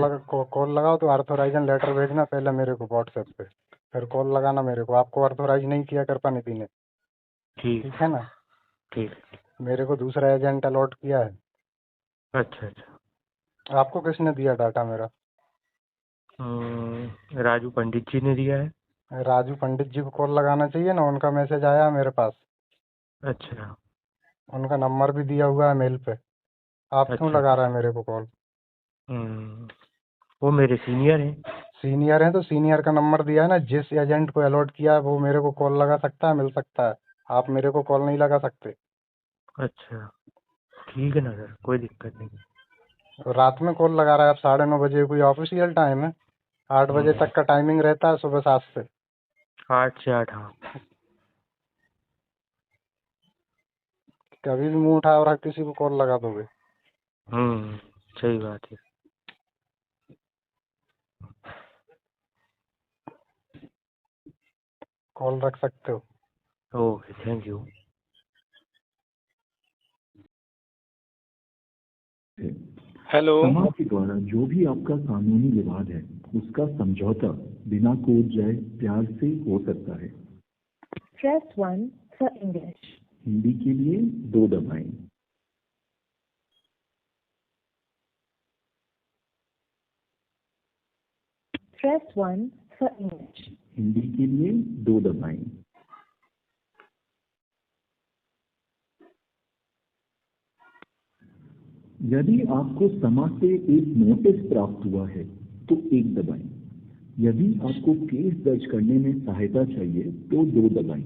लगाओ तो ऑथराइजन लेटर भेजना पहले मेरे को व्हाट्सएप पे, फिर कॉल लगाना मेरे को। आपको ऑथराइज नहीं किया कृपा निधि ने, ठीक है ना? ठीक। मेरे को दूसरा एजेंट अलॉट किया है। अच्छा अच्छा। आपको किसने दिया डाटा मेरा? राजू पंडित जी ने दिया है। राजू पंडित जी को कॉल लगाना चाहिए ना, उनका मैसेज आया मेरे पास। अच्छा। उनका नंबर भी दिया हुआ है मेल पे। आप क्यों लगा रहा है मेरे को कॉल? वो मेरे सीनियर हैं। सीनियर हैं तो सीनियर का नंबर दिया है ना, जिस एजेंट को अलॉट किया है वो मेरे को कॉल लगा सकता है, मिल सकता है। आप मेरे को कॉल नहीं लगा सकते। अच्छा ठीक है ना सर, कोई दिक्कत नहीं। रात में कॉल लगा रहा है आप 9:30 बजे, कोई ऑफिशियल टाइम है? 8 बजे तक का टाइमिंग रहता है सुबह 7 से। 8 से 8 हाँ। कभी भी मुंह उठाया और किसी को कॉल लगा दोगे। सही बात है। कॉल रख सकते हो। Okay thank you. हेलो। समाज के द्वारा जो भी आपका कानूनी विवाद है उसका समझौता बिना कोर्ट जाए प्यार से हो सकता है। Press 1 for English. हिंदी के लिए 2 दबाएं। Press 1 for English. हिंदी के लिए 2 दबाएं। यदि आपको समा से एक नोटिस प्राप्त हुआ है तो 1 दबाएं। यदि आपको केस दर्ज करने में सहायता चाहिए तो 2 दबाएं।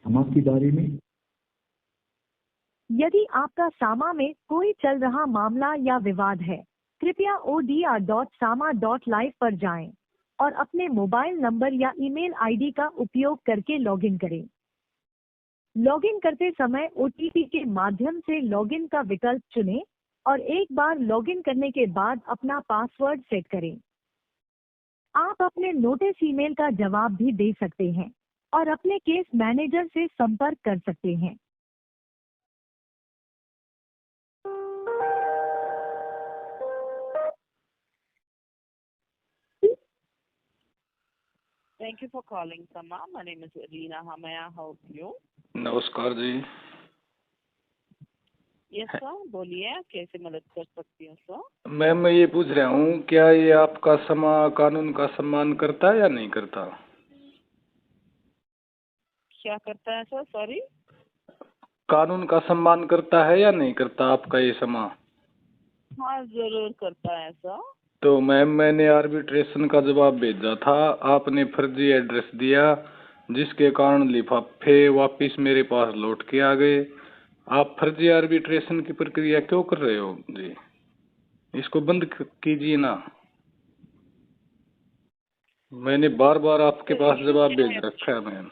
समा के बारे में यदि आपका सामा में कोई चल रहा मामला या विवाद है, कृपया odr.sama.live पर जाएं और अपने मोबाइल नंबर या ईमेल आईडी का उपयोग करके लॉगिन करें। लॉगिन करते समय OTP के माध्यम से लॉगिन का विकल्प चुनें और एक बार लॉगिन करने के बाद अपना पासवर्ड सेट करें। आप अपने नोटिस ईमेल का जवाब भी दे सकते हैं और अपने केस मैनेजर से संपर्क कर सकते हैं। Thank you for calling Sama. My name is Alina. How may I help you? नमस्कार जी। Yes sir, बोलिए कैसे मदद कर सकती हूँ सर? मैम मैं ये पूछ रहा हूँ क्या ये आपका समा कानून का सम्मान करता है या नहीं करता? क्या करता है सर? सॉरी। कानून का सम्मान करता है या नहीं करता आपका ये समा? हाँ जरूर करता है सर। तो मैम मैंने आर्बिट्रेशन का जवाब भेजा था, आपने फर्जी एड्रेस दिया जिसके कारण लिफाफे वापस मेरे पास लौट के आ गए। आप फर्जी आर्बिट्रेशन की प्रक्रिया क्यों कर रहे हो जी? इसको बंद कीजिए ना। मैंने बार बार आपके पास जवाब भेज रखा है मैम।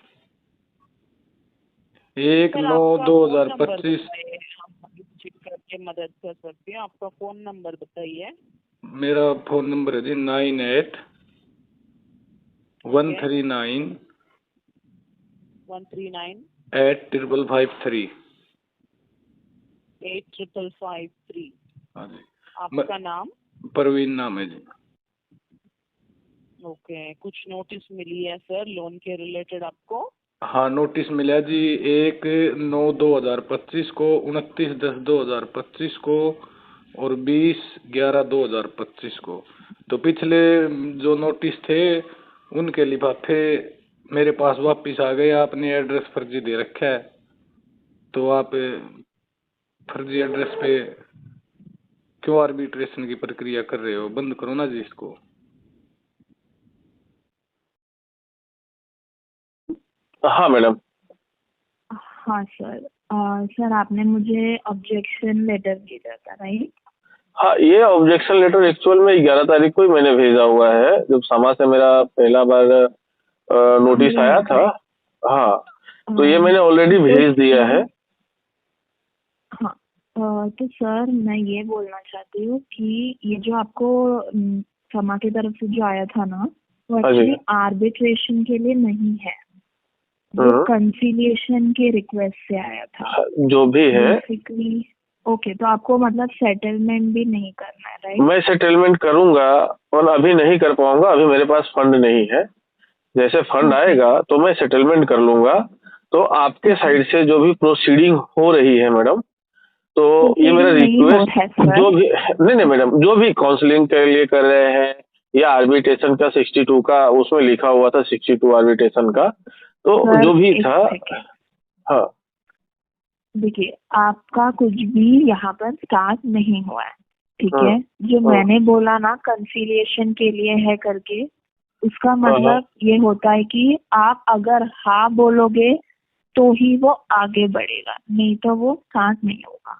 1/9/2025 चेक करके मदद कर सकती हूँ। आपका फोन नंबर बताइए। मेरा फोन नंबर है जी 98 139 8553 8553। हाँ जी। आपका नाम? परवीन नाम है जी। ओके, कुछ नोटिस मिली है सर लोन के रिलेटेड आपको? हाँ नोटिस मिला जी, 1/9/2025 को, 29/10/2025 को और 20/11/2025 को। तो पिछले जो नोटिस थे उनके लिफाफे मेरे पास वापस आ गए। आपने एड्रेस फर्जी दे रखा है, तो आप फर्जी एड्रेस पे क्यों आर्बिट्रेशन की प्रक्रिया कर रहे हो? बंद करो ना जी इसको। हाँ मैडम। हाँ सर। सर आपने मुझे ऑब्जेक्शन लेटर भेजा था राइट? हाँ ये ऑब्जेक्शन लेटर एक्चुअल में 11 तारीख को ही मैंने भेजा हुआ है, जब समा से मेरा पहला बार नोटिस आया था। हाँ तो ये मैंने ऑलरेडी भेज दिया है। हाँ तो सर मैं ये बोलना चाहती हूँ कि ये जो आपको समा की तरफ से जो आया था ना, वो एक्चुअली आर्बिट्रेशन के लिए नहीं है। जो कंसिलिएशन के रिक्वेस्ट से आया था जो भी है। बेसिकली ओके, तो आपको मतलब सेटलमेंट भी नहीं करना है, राइट? मैं सेटलमेंट करूंगा और अभी नहीं कर पाऊंगा, अभी मेरे पास फंड नहीं है। जैसे फंड आएगा तो मैं सेटलमेंट कर लूंगा। तो आपके साइड से जो भी प्रोसीडिंग हो रही है मैडम, तो ये मेरा रिक्वेस्ट, जो भी नहीं मैडम, जो भी काउंसलिंग के लिए कर रहे हैं या आर्बिट्रेशन का 62 का उसमें लिखा हुआ था, 62 आर्बिट्रेशन का, तो जो भी था। हाँ देखिए, आपका कुछ भी यहाँ पर स्टार्ट नहीं हुआ है, ठीक है? जो मैंने बोला ना कंसिलिएशन के लिए है करके, उसका मतलब ये होता है कि आप अगर हाँ बोलोगे तो ही वो आगे बढ़ेगा, नहीं तो वो स्टार्ट नहीं होगा।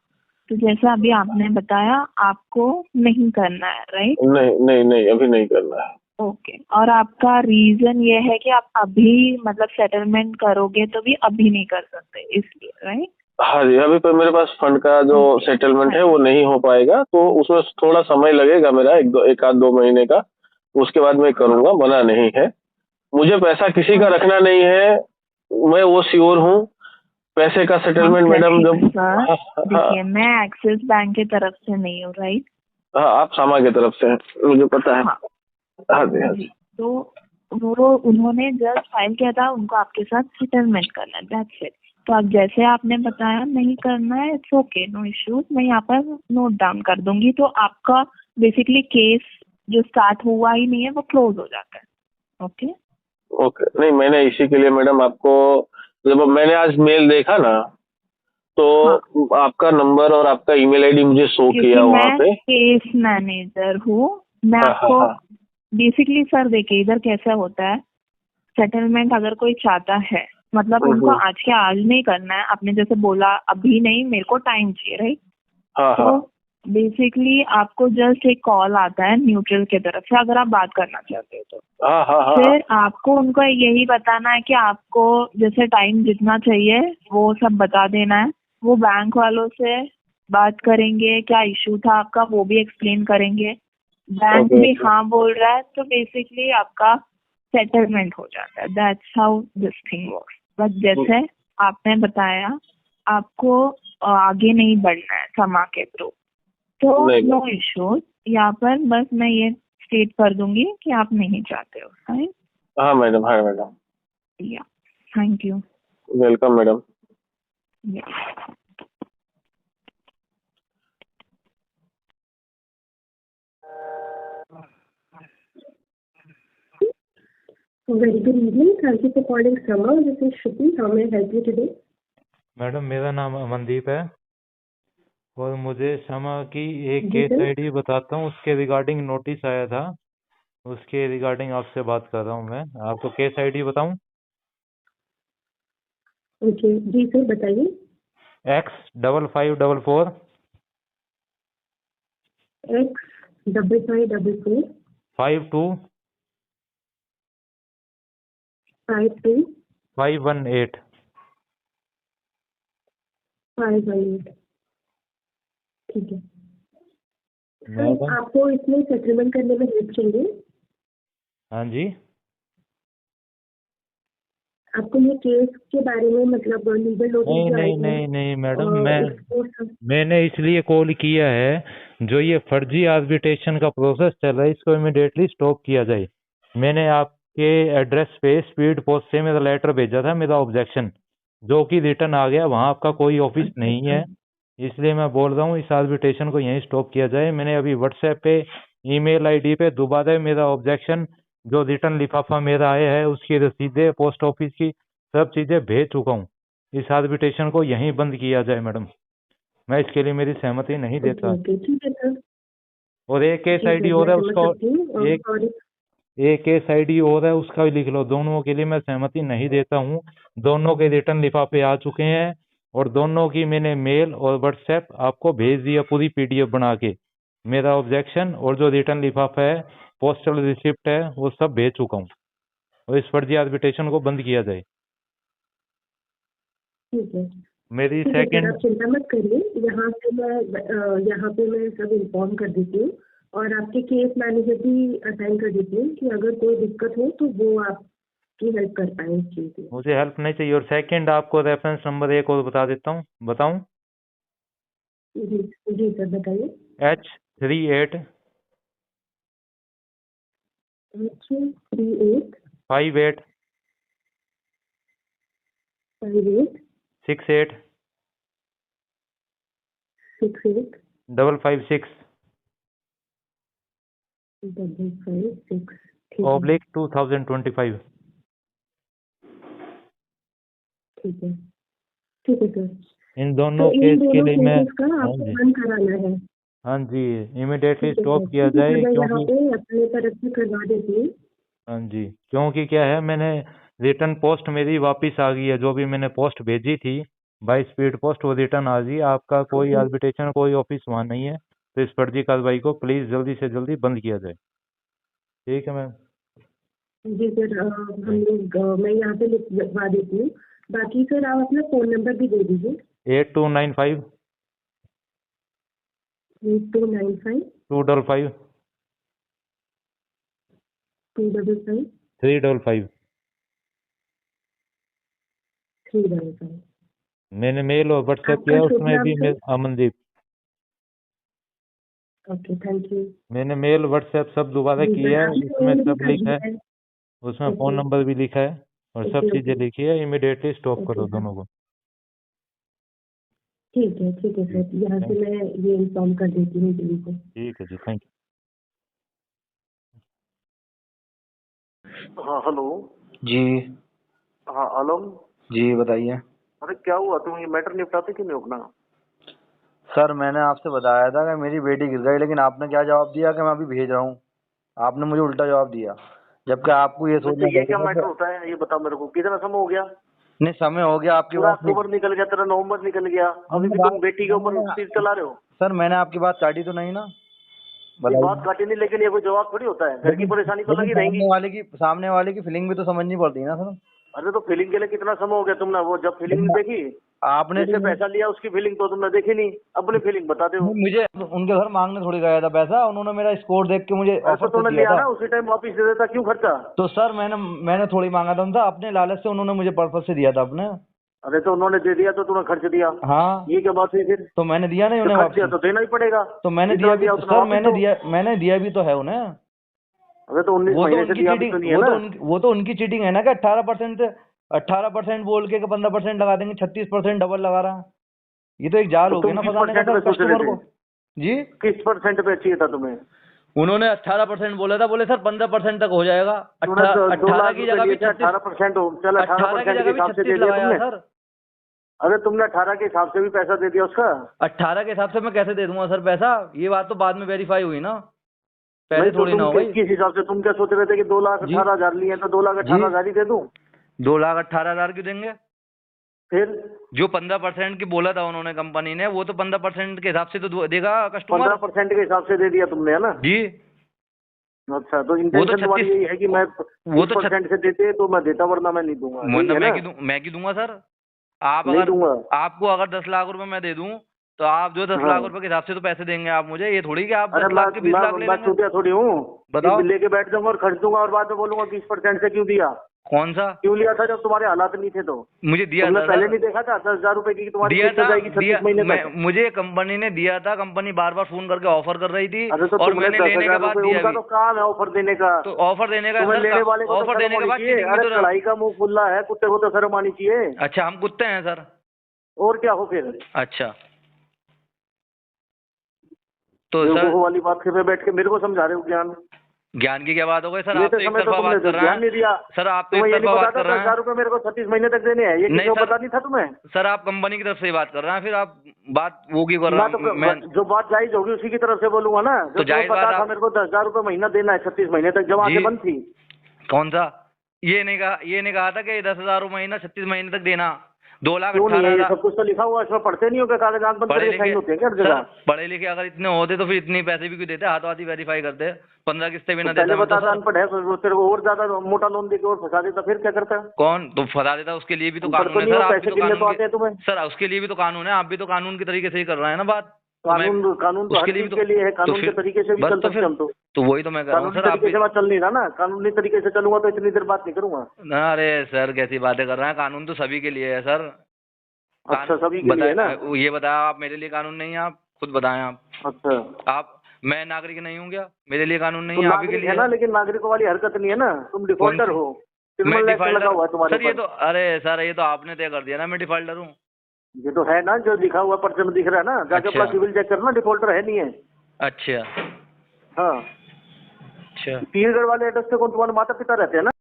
तो जैसा अभी आपने बताया आपको नहीं करना है, राइट? नहीं अभी नहीं करना है। ओके, और आपका रीजन ये है कि आप अभी मतलब सेटलमेंट करोगे तो भी अभी नहीं कर सकते, इसलिए, राइट? हाँ जी, अभी पर मेरे पास फंड का जो सेटलमेंट है वो नहीं हो पाएगा, तो उसमें थोड़ा समय लगेगा मेरा, एक आध 2 महीने का। उसके बाद मैं करूंगा, मना नहीं है। मुझे पैसा किसी का रखना नहीं है, मैं वो श्योर हूँ। पैसे का सेटलमेंट मैडम जब देखिए, मैं एक्सिस बैंक की तरफ से नहीं हूँ, राइट? हाँ, आप सामा की तरफ से हैं, मुझे पता है। हाँ जी। तो वो उन्होंने जस्ट फाइल किया था, उनको आपके साथ सेटलमेंट करना है, दैट्स इट। तो अब जैसे आपने बताया नहीं करना है, इट्स ओके, नो इश्यूज, मैं यहाँ पर नोट डाउन कर दूंगी। तो आपका बेसिकली केस जो स्टार्ट हुआ ही नहीं है वो क्लोज हो जाता है। ओके नहीं, मैंने इसी के लिए मैडम आपको, जब मैंने आज मेल देखा ना, तो आपका नंबर और आपका ईमेल आईडी मुझे शो किया वहाँ पे। मैं केस मैनेजर हूँ, मैं आपको बेसिकली सर देखिए इधर कैसा होता है, सेटलमेंट अगर कोई चाहता है मतलब उनको आज के आज नहीं करना है, आपने जैसे बोला अभी नहीं, मेरे को टाइम चाहिए, राइट? तो बेसिकली आपको जस्ट एक कॉल आता है न्यूट्रल की तरफ से, अगर आप बात करना चाहते हो तो फिर आपको उनको यही बताना है कि आपको जैसे टाइम जितना चाहिए वो सब बता देना है। वो बैंक वालों से बात करेंगे, क्या इशू था आपका वो भी एक्सप्लेन करेंगे। बैंक भी हाँ बोल रहा है तो बेसिकली आपका सेटलमेंट हो जाता है। That's how this thing works. But जैसे आपने बताया आपको आगे नहीं बढ़ना है समा के थ्रू, तो नो इश्यूज। यहाँ पर बस मैं ये स्टेट कर दूंगी कि आप नहीं चाहते हो, राइट? हाँ मैडम, हाँ मैडम। या thank you. Welcome madam. Very good evening. Thank you for calling Sama. This is Shruti. How may I help you today? Madam, मेरा नाम अमनदीप है और मुझे समा की एक केस आईडी बताता हूँ, उसके रिगार्डिंग नोटिस आया था, उसके रिगार्डिंग आपसे बात कर रहा हूँ मैं। आपको केस आईडी बताऊँ? ओके जी सर, बताइए। X5544 X5544 52 518 518। ठीक है सर, आपको इसमें सेटलमेंट करने में हेल्प चाहिए? हाँ जी। आपको ये केस के बारे में मतलब लीगल नोटिस? नहीं मैडम, मैंने इसलिए कॉल किया है, जो ये फर्जी आर्बिट्रेशन का प्रोसेस चल रहा है इसको इमीडिएटली स्टॉप किया जाए। मैंने आपके एड्रेस पे स्पीड पोस्ट से मेरा लेटर भेजा था, मेरा ऑब्जेक्शन, जो कि रिटर्न आ गया। वहाँ आपका कोई ऑफिस नहीं है, इसलिए मैं बोल रहा हूँ इस आर्बिट्रेशन को यहीं स्टॉप किया जाए। मैंने अभी व्हाट्सएप पे ईमेल आईडी पे दोबारा मेरा ऑब्जेक्शन, जो रिटर्न लिफाफा मेरा आया है, उसकी रसीदें, पोस्ट ऑफिस की सब चीज़ें भेज चुका हूँ। इस आर्बिट्रेशन को यहीं बंद किया जाए मैडम, मैं इसके लिए मेरी सहमति नहीं देता। और एक केस आईडी हो रहा है उसका, एक केस आईडी हो रहा है उसका भी लिख लो। दोनों के लिए मैं सहमति नहीं देता हूँ। दोनों के रिटर्न लिफाफे आ चुके हैं और दोनों की मैंने मेल और व्हाट्सएप आपको भेज दिया पूरी पीडीएफ बना के। मेरा ऑब्जेक्शन और जो रिटर्न लिफाफा है, पोस्टल रिसिप्ट है, वो सब भेज चुका हूँ। और इस फर्जी आर्बिट्रेशन को बंद किया जाए। ठीक है, मेरी सेकंड, आप चिंता मत करिए, यहाँ पे मैं सब इन्फॉर्म कर देती हूँ और आपके केस मैनेजर भी असाइन कर देती हूँ कि अगर कोई दिक्कत हो तो वो आप की हेल्प कर पाए इस चीज में। मुझे हेल्प नहीं चाहिए। और सेकंड आपको रेफरेंस नंबर एक और बता देता हूँ, बताऊँ? जी जी सर बताइए। H38 H38 58 58 68 68 556 556 oblique 2025। ठीक है सर। इन दोनों तो इन केस के दोनों लिए मैं, केसेस का हाँ आपको जी, बंद कराना है। हाँ जी, इमिडिएटली ठीक है स्टॉप सर, किया ठीक है जाए सर, मैं यहाँ क्योंकि, पे अपने तरफ से करवा देती हूँ। हाँ जी, क्योंकि क्या है, मैंने रिटर्न पोस्ट मेरी वापस आ गई है। जो भी मैंने पोस्ट भेजी थी बाय स्पीड पोस्ट वो रिटर्न आ गई। आपका कोई आर्बिट्रेशन कोई ऑफिस वहाँ नहीं है, तो इस फर्जी कार्रवाई को प्लीज जल्दी से जल्दी बंद किया जाए। ठीक है मैम। जी सर, हम लोग मैं यहाँ पे लिखवा देती हूँ। बाकी सर आप अपना फोन नंबर भी दे दीजिए। 8295 8295 255 255 355। 355। मैंने मेल और व्हाट्सएप आपका किया, शुभ उसमें नाम भी sir? Amandeep. Okay thank you. मैंने मेल व्हाट्सएप सब दोबारा जी किया सर, है, आपने उसमें मेल भी सब कर लिखा दिया है, है। उसमें फोन ओके नंबर भी लिखा है और सब ओके चीजें ओके लिखी है। इमिडिएटली स्टॉप ओके करो सर, दोनों को। ठीक है सर, यहाँ से मैं ये इन्फॉर्म कर देती हूँ टीम को। ठीक है जी, थैंक यू। हाँ हेलो। जी हाँ आलम। जी बताइए। अरे क्या हुआ, तुम ये मैटर निपटाते क्यों नहीं अपना? सर मैंने आपसे बताया था कि मेरी बेटी गिर गई, लेकिन आपने क्या जवाब दिया कि मैं अभी भेज रहा हूँ। आपने मुझे उल्टा जवाब दिया, जबकि आपको ये तो सोचना ये क्या चाहिए मैटर था। होता है, ये बता मेरे को, कितना समय हो गया? नहीं समय हो गया आपकी पूरा बात नहीं। अक्टूबर निकल गया, तेरा नवंबर निकल गया, अभी भी तुम बेटी के ऊपर तीर चला रहे हो। सर मैंने आपकी बात काटी तो नहीं ना? ये बात काटी नहीं, लेकिन ये कोई जवाब थोड़ी होता है। घर की परेशानी तो लगी रहेगी। सामने वाले की फीलिंग भी तो समझनी पड़ती है ना सर। अरे तो फीलिंग के लिए कितना समय हो गया तुमने, वो जब फीलिंग नहीं देखी आपने जिससे पैसा लिया उसकी फीलिंग तो तुमने देखी नहीं, अपनी फीलिंग बताते हो। मुझे उनके घर मांगने थोड़ी गया था पैसा, उन्होंने मेरा स्कोर देख के मुझे ऐसा ऑफर तुमने दिया लिया था। ना, उसी टाइम वापिस दे देता, क्यों खर्चा? तो सर मैंने थोड़ी मांगा था उनसे, अपने लालच से उन्होंने मुझे पर्पस से दिया था अपने। अरे तो उन्होंने दे दिया तो तूने खर्च दिया। हाँ ये क्या बात हुई फिर? तो मैंने दिया नहीं उन्हें खर्च दिया वापस। तो देना ही पड़ेगा। तो मैंने जितना दिया भी, उतना सर वापिस दो। मैंने दिया भी तो है उन्हें। अरे तो 19 महीने से दिया भी तो नहीं है ना। वो तो उनकी चीटिंग है ना कि 18% बोल के 15% लगा देंगे, 36% डबल लगा रहा है। ये तो एक जाल हो गया ना फंसाने का सर कस्टमर को। जी किस परसेंट पे चाहिए था तुम्हें? उन्होंने 18% बोला था, बोले सर 15% तक हो जाएगा। 18 की जगह भी 18% हो, चल 18% के हिसाब से दे दिया तुमने सर। अरे तुमने 18 के हिसाब से भी पैसा दे दिया उसका। 18 के हिसाब से मैं कैसे दे दूंगा सर पैसा? ये बात तो बाद में वेरीफाई हुई ना, पहले थोड़ी ना हो गई। किस हिसाब से तुम क्या सोच रहे थे कि 2,18,000 लिए तो 2,18,000 ही दे दूं? 2,18,000 क्यों देंगे? फिर जो 15% की बोला था उन्होंने कंपनी ने, वो तो 15% के हिसाब से तो देगा कस्टमर। 15% के हिसाब से दे दिया तुमने, है ना? जी। अच्छा तो इंटेंशन तुम्हारी यही है कि मैं वो तो 20% से देते तो मैं देता, वरना मैं नहीं दूंगा। मैं क्यों दूंगा सर? आप अगर आपको अगर 10 लाख रुपए मैं दे दूं तो आप जो 10 लाख रुपए के हिसाब से तो पैसे देंगे आप मुझे। ये थोड़ी कि आप 10 लाख के 20 लाख ले लेंगे। मैं थोड़ी हूँ, बताओ। लेके बैठ जाऊंगा और खर्च दूंगा और बाद में बोलूंगा 20% से क्यों दिया। कौन सा क्यों लिया था जब तुम्हारे हालात नहीं थे? तो मुझे दिया था, पहले नहीं देखा था 10,000 रुपए की तुम्हारी किस्त हो जाएगी 36 महीने तक। मुझे कंपनी ने दिया था, कंपनी बार बार फोन करके ऑफर कर रही थी। अरे तो और मैंने लेने के बाद दिया। उनका तो काम है ऑफर देने का। तो ऑफर देने का लेने वाले को ऑफर देने के बाद अरे कढ़ाई का मुंह खुला है, कुत्ते को तो शर्म आनी चाहिए। अच्छा हम कुत्ते हैं सर? और क्या हो फिर? अच्छा तो सर वो वाली बात पे बैठ के मेरे को समझा रहे हो ज्ञान की क्या बात हो गई सर? आप तो एक तरफा बात कर रहे हैं। नहीं दिया सर आप तो एक तरफा बात कर रहे हैं। 10,000 रुपए मेरे को 36 महीने तक देने हैं, ये किसी को पता नहीं था तुम्हें? सर आप कंपनी की तरफ से बात कर रहे हैं, फिर आप बात वो की कर रहे हैं। मैं जो बात जायज होगी उसी की तरफ से बोलूंगा ना। तो जायज बात था मेरे को 10,000 रुपए महीना देना है 36 महीने तक, जब आंखें बंद थी। कौन सा? ये नहीं कहा था कि 10,000 रुपए महीना 36 महीने तक देना। 2,18,000 सब कुछ तो लिखा हुआ, इसमें पढ़ते नहीं हो? कागज आंख बंद करके साइन होते हैं क्या हर जगह? पढ़े लिखे अगर इतने होते तो फिर इतने पैसे भी क्यों देते? हाथों हाथ ही वेरीफाई करते। 15 किस्तें भी ना देता। बता अनपढ़ है, तेरे को और ज्यादा मोटा लोन देके और फंसा देता, फिर क्या करता? कौन तो फंसा देता? उसके लिए भी तो कानून है सर। आप भी तो कानून सर, उसके लिए भी तो कानून है। आप भी तो कानून के तरीके से ही कर रहे हैं ना बात। कानून तो हर चीज के लिए है, कानून के तरीके से भी चल सकते हम तो वही तो मैं कह रहा हूँ कानूनी सर। आप तरीके से मैं चल नहीं रहा ना, कानूनी तरीके से चलूंगा तो इतनी देर बात नहीं करूंगा ना, अरे सर कैसी बातें कर रहे हैं, कानून तो सभी के लिए है सर। अच्छा, सभी के लिए है ना। ये बताया आप, मेरे लिए कानून नहीं है, आप खुद बताएं आप। अच्छा, आप, मैं नागरिक नहीं हूँ क्या? मेरे लिए कानून नहीं तुम है, आप ही के नागरिक लिए है ना, लेकिन नागरिकों वाली हरकत नहीं है ना, तुम डिफॉल्टर हो, क्रिमिनल एक्ट लगा हुआ है तुम्हारे सर। ये ऊपर। तो, अरे सर ये तो आपने तय कर दिया ना मैं डिफॉल्टर हूँ। ये तो है ना, जो लिखा हुआ पर्चे में दिख रहा है ना, जाके अपना सिविल चेक करना, डिफॉल्टर है नहीं है। अच्छा हाँ, अच्छा। पीरगढ़ वाले एड्रेस पे कौन तुम्हारे माता पिता रहते हैं ना?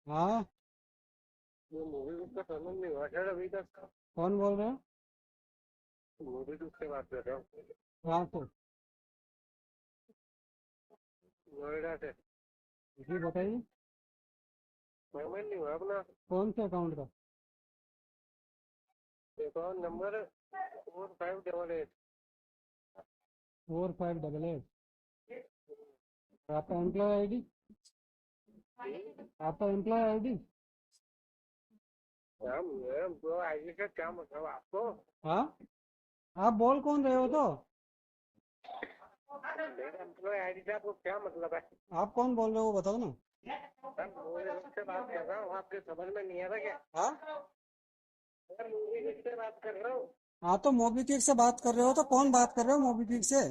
हाँ, वो मूवी ग्रुप का समझ नहीं हुआ सर अभी तक। कौन बोल रहे हो? मूवी ग्रुप से बात कर रहा हूँ। कहाँ से? नोएडा से। जी बताइए। पेमेंट नहीं हुआ अपना। कौन से अकाउंट का? Account number 4588 4588। आपका एम्प्लॉय आईडी? आपका एम्प्लॉय आईडी? आईडी का क्या मतलब आपको? हाँ, आप बोल कौन रहे हो? तो एम्प्लॉय आईडी का आपको क्या मतलब है? आप कौन बोल रहे हो बताओ ना। से बात कर रहा हूँ, आपके समझ में नहीं आ रहा क्या? हाँ, मोबीक्विक से बात कर रहा हूँ। हाँ, तो मोबीक्विक से बात कर रहे हो तो कौन बात कर रहे हो मोबीक्विक से?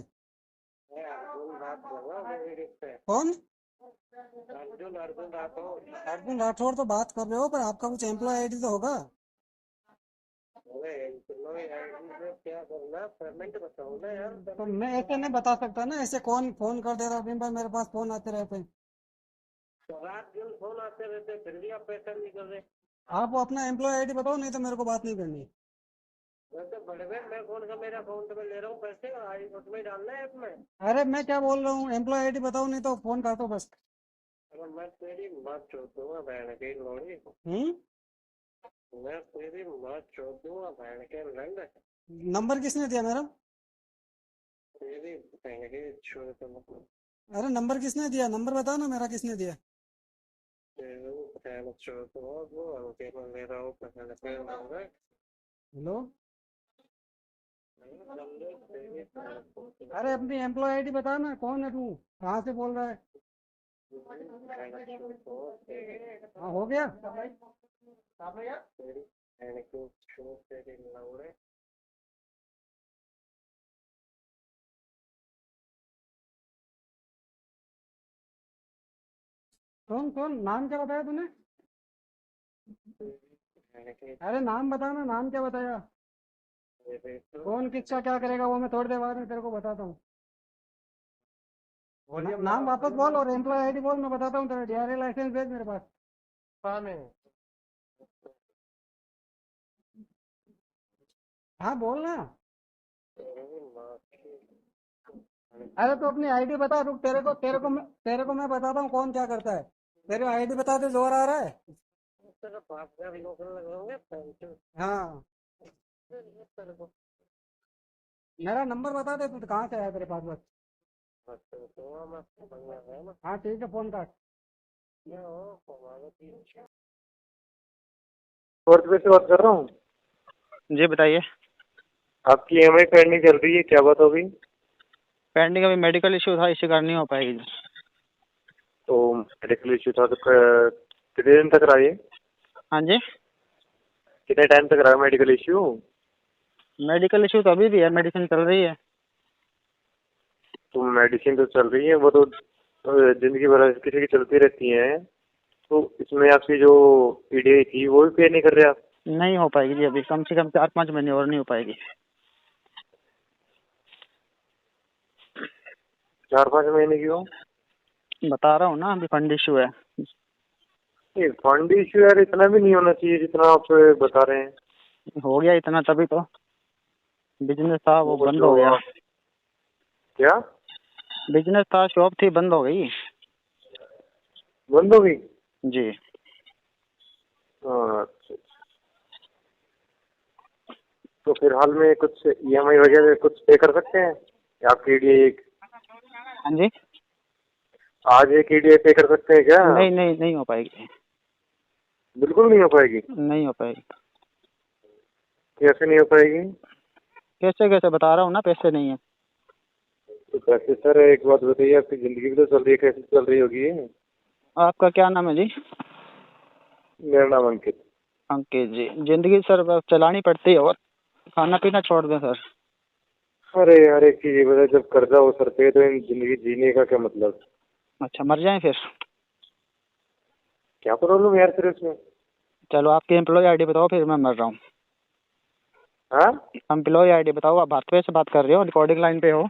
बात कर रहा हूँ मोबीक्विक से। कौन? अर्जुन राठौड़ तो बात कर रहे हो, पर आपका कुछ एम्प्लॉय आईडी तो होगा। क्या करना, पेमेंट बताओ ना यार। तो मैं ऐसे नहीं बता सकता ना, ऐसे कौन फोन कर दे रहा दिन भर, मेरे पास फोन आते रहते हैं। रात दिन फोन आते रहते, फिर भी आप पैसा नहीं कर रहे। आप अपना एम्प्लॉय आईडी बताओ, नहीं तो मेरे को बात नहीं करनी। वैसे बड़े मैं कौन सा मेरे अकाउंट में ले रहा हूँ पैसे, उसमें डालना है इसमें। अरे मैं क्या बोल रहा हूँ, एम्प्लॉय आईडी बताओ, नहीं तो फोन काटो बस। मैं तेरी बात छोड़ूंगा बहन के लोड़ी। मैं तेरी बात छोड़ूंगा बहन के रंग। नंबर किसने दिया मेरा? तेरी बहन के छोड़ दो। अरे नंबर किसने दिया, नंबर बताओ ना मेरा किसने दिया। हेलो, अरे अपनी एम्प्लॉय आईडी बता ना, कौन है तू, कहाँ से बोल रहा है? हाँ हो गया। कौन नाम क्या बताया तूने? अरे नाम बताना, नाम क्या बताया? कौन किसका क्या करेगा वो मैं थोड़ी देर बाद में तेरे को बताता हूँ। नाम वापस बोल और एम्प्लॉय आईडी बोल, मैं बताता हूँ तेरा। DRA लाइसेंस भेज मेरे पास। हाँ बोल ना। अरे तो अपनी आईडी बता, रुक, तेरे को मैं बताता हूँ कौन क्या करता है। तेरे आईडी बता दे, जोर आ रहा है। हाँ, मेरा नंबर बता दे, तू कहाँ से आया तेरे पास बस। हाँ ठीक है, फोन काट। फोर्थ पे से बात कर रहा हूँ। जी बताइए। आपकी EMI पेंडिंग चल रही है, क्या बात होगी? पेंडिंग अभी मेडिकल इशू था, इसी कारण नहीं हो पाएगी। तो मेडिकल इशू था तो कितने दिन तक रहा ये? हाँ जी, कितने टाइम तक रहा मेडिकल इशू? मेडिकल इशू तो अभी भी है, मेडिसिन चल रही है। तो मेडिसिन तो चल रही है, वो तो जिंदगी भर किसी की चलती रहती है। तो इसमें आपकी जो PDI थी वो भी पे नहीं कर रहे आप? नहीं हो पाएगी जी, अभी कम से कम 4-5 महीने और नहीं हो पाएगी। 4-5 महीने की हो? बता रहा हूँ ना, अभी फंड इशू है। फंड इशू यार इतना भी नहीं होना चाहिए जितना आप बता रहे हैं। हो गया इतना, तभी तो बिजनेस था वो बंद हो गया। क्या बिजनेस था, शॉप थी, बंद हो गई। बंद हो गई जी। अच्छा, तो फिर हाल में कुछ EMI वगैरह कुछ पे कर सकते हैं आपके लिए? हाँ जी, आज एक EDI पे कर सकते हैं क्या? नहीं हो पाएगी। बिल्कुल नहीं हो पाएगी? नहीं हो पाएगी। कैसे नहीं हो पाएगी? कैसे कैसे बता रहा हूँ ना, पैसे नहीं है। तो कैसे सर, एक बात बताइए, आपकी जिंदगी भी तो चल रही है, कैसे चल रही होगी? आपका क्या नाम है जी? मेरा नाम अंकित। अंकित जी, जिंदगी सर बस चलानी पड़ती है, और खाना पीना छोड़ दें सर। अरे यार एक चीज ये बता, जब कर्जा हो सर पे तो इन जिंदगी जीने का क्या मतलब? अच्छा, मर जाएं फिर? क्या प्रॉब्लम यार फिर इसमें? चलो आपकी एम्प्लॉय आईडी बताओ, फिर मैं मर रहा हूँ। हाँ, एम्प्लॉय आईडी बताओ। आप भारतवे से बात कर रहे हो, रिकॉर्डिंग लाइन पे हो?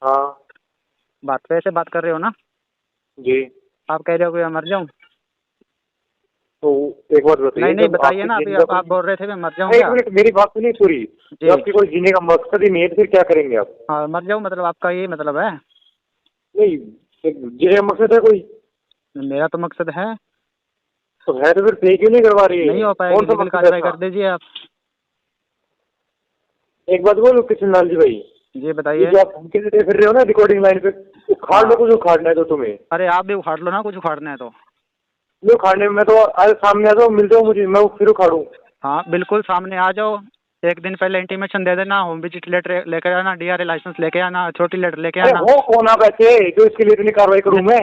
हाँ भारतवे से बात कर रहे हो ना? जी। आप कह रहे हो कि मैं मर जाऊँ? तो एक बात बताइए, नहीं नहीं जब बताइए ना, आपकी अभी जिंदगी- आप बोल रहे थे मैं मर जाऊँ एक क्या? मिनट, मेरी बात सुनिए पूरी। जी। जब आपकी कोई जीने का मकसद ही नहीं है तो फिर क्या करेंगे आप? हाँ, मर जाऊँ मतलब आपका ये मतलब है? नहीं, एक जीने का मकसद है कोई? मेरा तो मकसद है। तो है तो फिर पे क्यों नहीं करवा रही है? नहीं हो पाएगी, कौन सा लीगल मकसद है कार्रवाई इसका? कर दीजिए आप। एक बात बोलो कृष्णलाल जी भाई, जी ये बताइए। जो आप धमकी देते फिर रहे हो ना रिकॉर्डिंग लाइन पे, उखाड़ लो, कुछ उखाड़ना है तो तुम्हें। अरे आप भी उखाड़ लो ना, कुछ उखाड़ना है तो। नहीं उखाड़ने में, मैं तो आज सामने आ जाओ, मिल जाओ मुझे, मैं फिर उखाड़ू। हाँ बिल्कुल, सामने आ जाओ। एक दिन पहले इंटीमेशन दे देना, होम विजिट लेटर लेकर आना, डीआरए लाइसेंस लेके आना, छोटी लेटर लेके अरे आना। हो कौन आप ऐसे जो इसके लिए इतनी कार्रवाई करूँ मैं?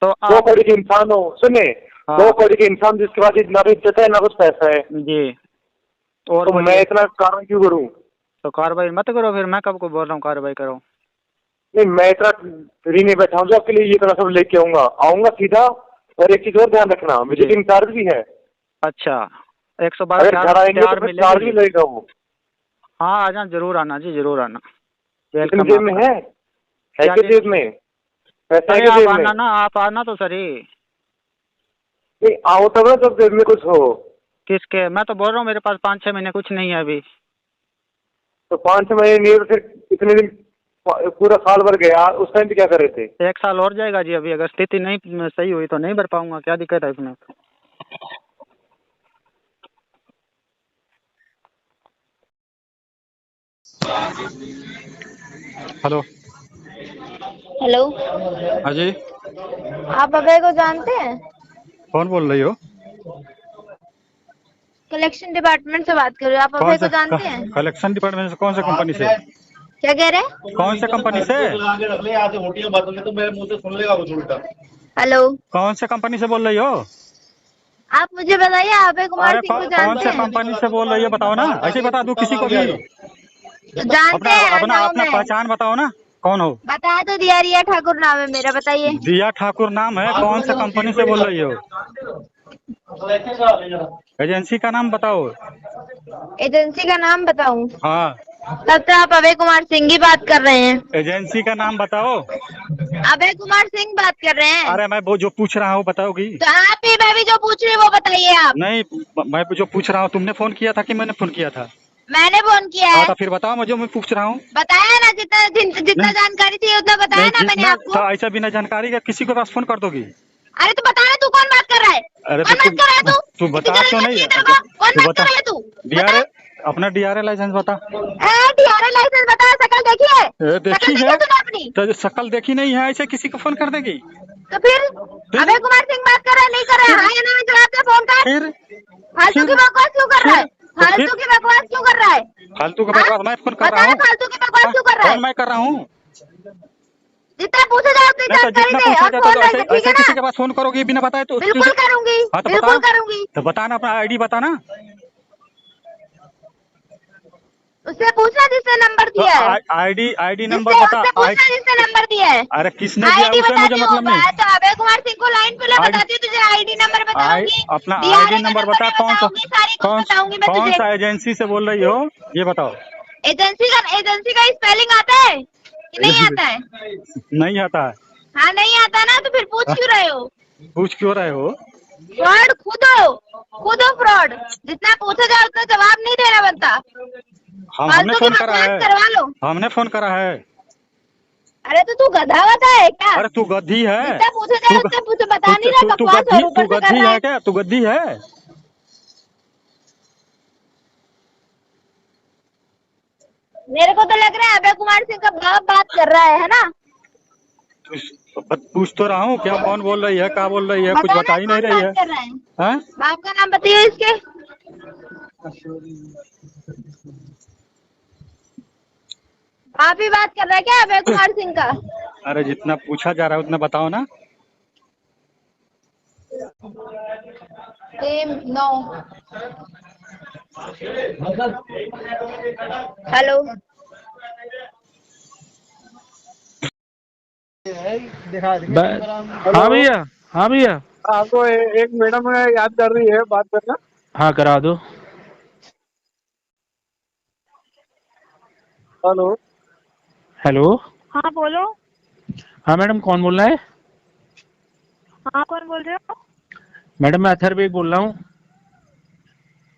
तो 2 करोड़ के इंसान हो, सुने, हाँ। 2 करोड़ के इंसान जिसके पास ना तो इज्जत है ना कुछ पैसा है, जी। और तो मैं इतना कार्रवाई क्यों करूँ? तो कार्रवाई मत करो फिर, मैं कब को बोल रहा हूँ कार्रवाई करो। नहीं, मैं इतना फ्री नहीं बैठा हूँ जो आपके लिए ये इतना सब लेके आऊंगा सीधा। और एक चीज और ध्यान रखना, विजिटिंग चार्ज भी है। अच्छा, 112 अगर घर आएंगे तो फिर चार्ज भी लगेगा वो। हाँ आ जाना, जरूर आना जी, जरूर आना। कितनी जेब में है कि जेब में पैसा है अरे कि आप जेब आना में? ना, आप आना तो सही। नहीं आओ तब ना, जब जेब में कुछ हो। किसके? मैं तो बोल रहा हूँ मेरे पास 5-6 महीने कुछ नहीं है अभी। तो 5-6 महीने नहीं है तो फिर इतने दिन, पूरा साल भर गया, उस टाइम पे क्या कर रहे थे? 1 साल और जाएगा जी अभी, अगर स्थिति नहीं सही हुई तो नहीं भर पाऊंगा, क्या दिक्कत है इसमें? हेलो। हेलो, हाँ जी, आप अभय को जानते हैं? कौन बोल रही हो? कलेक्शन डिपार्टमेंट से बात कर रहे हो। आप अभय को जानते हैं? कलेक्शन डिपार्टमेंट से? कौन से कंपनी से? क्या कह रहे हैं? कौन से कंपनी से? हेलो, कौन से कंपनी से बोल रही हो? आप मुझे बताइए, अभय कुमार अरे सिंह को कौन जानते से हैं? कंपनी से बोल रही हो बताओ ना, ऐसे ही बता दूं किसी को भी। जानते हैं अपना नाम अपना है? पहचान बताओ ना, कौन हो? बता तो दिया, रिया ठाकुर नाम है मेरा, बताइए। दिया ठाकुर नाम है? कौन से कंपनी से बोल रही हो? एजेंसी का नाम बताओ। एजेंसी का नाम बताऊं? हाँ, तब तो आप अभय कुमार सिंह की बात कर रहे हैं। एजेंसी का नाम बताओ। अभय कुमार सिंह बात कर रहे हैं? अरे मैं वो जो पूछ रहा हूँ बताओगी? तो आप ही, मैं भी जो पूछ रही हूँ वो बताइए आप। नहीं, मैं जो पूछ रहा हूँ, तुमने फोन किया था कि मैंने फोन किया था? मैंने फोन किया है। तो फिर बताओ मुझे, मैं पूछ रहा हूँ। बताया ना, जितना जानकारी चाहिए उतना बताया ना मैंने आपको। तो ऐसा बिना जानकारी का किसी के पास फोन कर दोगी? अरे तो बता ना, तू कौन बात कर रहा है? अरे कौन बात कर रहा है तू? तू बता तो नहीं। कौन बात कर रहा है तू? डीआरए, अपना डीआरए लाइसेंस बता। डीआरए लाइसेंस बता, शकल देखी है? देखी शकल है तूने अपनी? तो शकल देखी नहीं है, ऐसे किसी को फोन कर देगी? तो फिर अभय कुमार सिंह बात कर रहा है, नहीं कर रहा है? हाँ या ना में जवाब दे, फोन कर। फिर फालतू की बकवास क्यों कर रहा है? फालतू की बकवास क्यों कर रहा है? फालतू की बकवास मैं फोन कर रहा हूँ? फालतू की बकवास क्यों कर रहा है? कौन मैं कर रहा हूँ? जितना पूछा जाए उतनी जानकारी दे, और फोन रख, ठीक है किसी ना? के पास फोन करोगे बिना बताए तो? बिल्कुल करूंगी, हाँ तो बिल्कुल बता। करूंगी। तो बताना, अपना आईडी बताना। उससे पूछना जिसने नंबर दिया है। आईडी नंबर बता। उससे पूछना जिसने नंबर दिया है। अरे किसने दिया आईडी उसे मुझे बताती हूँ मतलब नहीं। मैं, तो अभय कुमार सिंह को लाइन पे ला, बताती हूँ तुझे। आईडी नंबर बताऊंगी, अपना DRA आईडी का नंबर बता। कौन सा सारी कुछ बताऊंगी मैं कौन तुझे। सा एजेंसी से बोल रही हो ये बताओ? एजेंसी का स्पेलिंग आता है कि नहीं आता है? नहीं आता है। हाँ नहीं आता ना, तो फिर पूछ क्यों रहे हो? पूछ क्यों रहे हो? फ्रॉड खुद हो फ्रॉड। जितना पूछा जाए उतना जवाब नहीं देना बनता। हमने फोन करा है। करवा लो। हमने फोन करा है। अरे तो तू गधा वधा है क्या? अरे तू गद्दी है। जितना पूछा जाए उतना पूछो, बता नहीं रहा, बकवास और ऊपर से कर रहा है। क्या तू गद्दी है? मेरे को तो लग रहा है अभय कुमार सिंह का बाप बात कर रहा है ना? पूछ तो रहा हूँ, क्या कौन बोल रही है, क्या बोल रही है, कुछ बता ही नहीं रही है। हाँ? बाप का नाम बताइए इसके। आप ही बात कर रहे हैं क्या अभय कुमार सिंह का? अरे जितना पूछा जा रहा है उतना बताओ ना। नो। हेलो। हाँ भैया, हाँ भैया, आपको एक मैडम याद कर रही है, बात करना। हाँ करा दो। हेलो। हेलो। हाँ बोलो। हाँ मैडम, कौन बोल रहा है? हाँ कौन बोल रहे हो? मैडम मैं अथर बेग बोल रहा हूँ।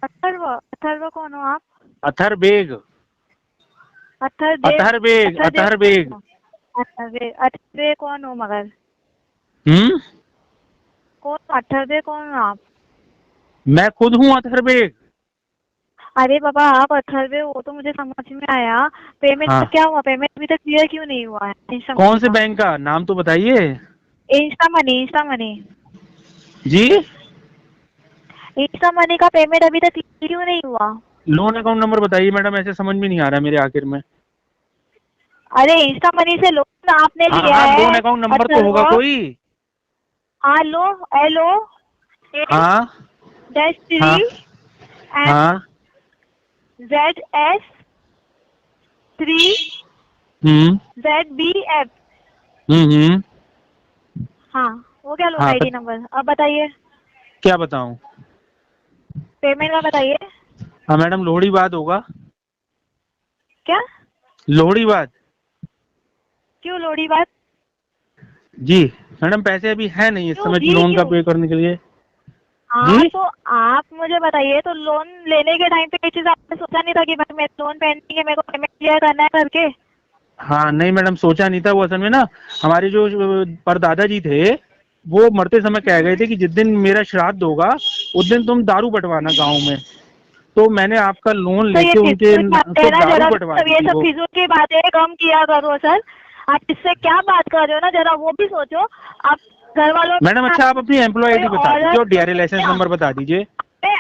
अथर्व? अथर्व कौन हो आप? अथर बेग। अथर देव? अथर बेग, अथर बेग। अथर बेग कौन हो मगर? कौन अथर बेग कौन हो आप? मैं खुद हूँ अथर बेग। अरे बाबा आप अथर बेग वो तो मुझे समझ में आया। पेमेंट हाँ। का क्या हुआ? पेमेंट अभी तक क्लियर क्यों नहीं हुआ है? कौन से बैंक का नाम तो बताइए। Insta money, insta money. जी? इंस्टा मनी का पेमेंट अभी तक क्लियर क्यों नहीं हुआ? लोन अकाउंट नंबर बताइए मैडम, ऐसे समझ में नहीं आ रहा मेरे आखिर में। अरे इंस्टा मनी से लोन आपने हाँ, लिया हाँ, है? लोन अकाउंट नंबर तो होगा कोई। हाँ लो, हेलो। हाँ -3 हाँ ZS 3 ZBF। हाँ वो क्या लोन हाँ, आईडी नंबर? अब बताइए। क्या बताऊं? पेमेंट का बताइए। हाँ मैडम, लोहड़ी बाद होगा। क्या? लोहड़ी बाद। क्यों लोहड़ी बाद? जी मैडम, पैसे अभी है नहीं इस क्यों समय जी, लोन का क्यों? पे करने के लिए। हाँ जी? तो आप मुझे बताइए, तो लोन लेने के टाइम पे ये चीज आपने सोचा नहीं था कि भाई मेरे लोन पेंडिंग है, मेरे को पेमेंट क्लियर करना है करके? हाँ नहीं मैडम, सोचा नहीं था। वो असल में ना हमारे जो परदादा जी थे वो मरते समय कह गए थे कि जिस दिन मेरा श्राद्ध होगा उस दिन तुम दारू बंटवाना गांव में। तो मैंने आपका लोन तो ये लेके उनके फिजूल बातें से ना दारू जरा, बंटवा दी ये थी सब वो। फिजूल की बातें कम किया करो सर। आप इससे क्या बात कर रहे हो ना, जरा वो भी सोचो। आप घर वालों मैडम अच्छा, आप अपनी एम्प्लॉय आईडी बता दीजिए और डीआरए लाइसेंस नंबर बता दीजिए।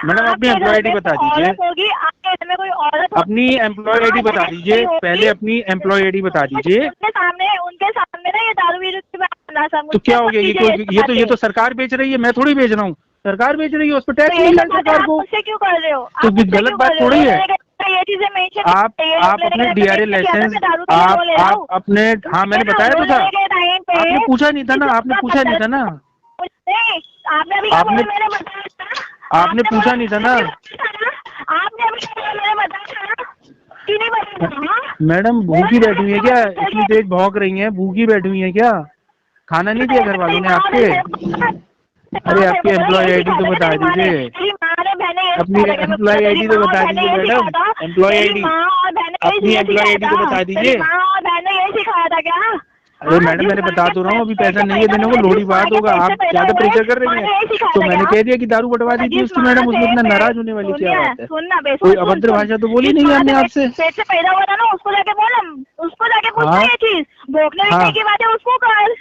मैडम अपनी एम्प्लॉय आईडी बता दीजिए। होगी आपके घर में कोई औरत अपनी एम्प्लॉय आईडी बता दीजिए, पहले अपनी एम्प्लॉय आईडी बता दीजिए। उनके सामने ना ये दारू बीरू की बात करना सर। तो क्या हो गया? ये तो सरकार बेच रही है, मैं थोड़ी बेच रहा हूँ। सरकार बेच रही है, उस पर टैक्स मिल रहा है सरकार को। मुझसे क्यों कर रहे हो? तो गलत बात थोड़ी है। ये चीजें मेंशन आप अपने डीआरए लाइसेंस आप अपने, हाँ मैंने बताया तो था। आपने पूछा नहीं था ना, आपने पूछा नहीं था ना, आपने अभी आपने पूछा नहीं था ना। आपने अभी मैंने बताया कि नहीं बताया? मैडम भूखी बैठी हुई है क्या? इतनी तेज भौंक रही हैं, भूखी बैठी हुई है क्या? खाना नहीं दिया घर वालों ने आपके? अरे आपकी एम्प्लॉय आईडी तो बता दीजिए। अपनी एम्प्लॉय आईडी तो बता दीजिए मैडम, एम्प्लॉय आईडी, अपनी एम्प्लॉय आईडी तो बता दीजिए। यही सिखाया था क्या? अरे मैडम मैंने बता तो रहा हूँ, अभी पैसा नहीं है देने को, लोहड़ी बात होगा। आप ज्यादा प्रेशर कर रही हैं। तो मैंने कह दिया कि दारू बंटवा दीजिए उसकी। मैडम उसमें इतना नाराज होने वाली क्या बात है? कोई अभद्र भाषा तो बोली नहीं हमने आपसे। पेट से पैदा हुआ था ना, उसको जाके बोला, उसको जाके पूछना ये चीज। भोगने की बात है उसको कर,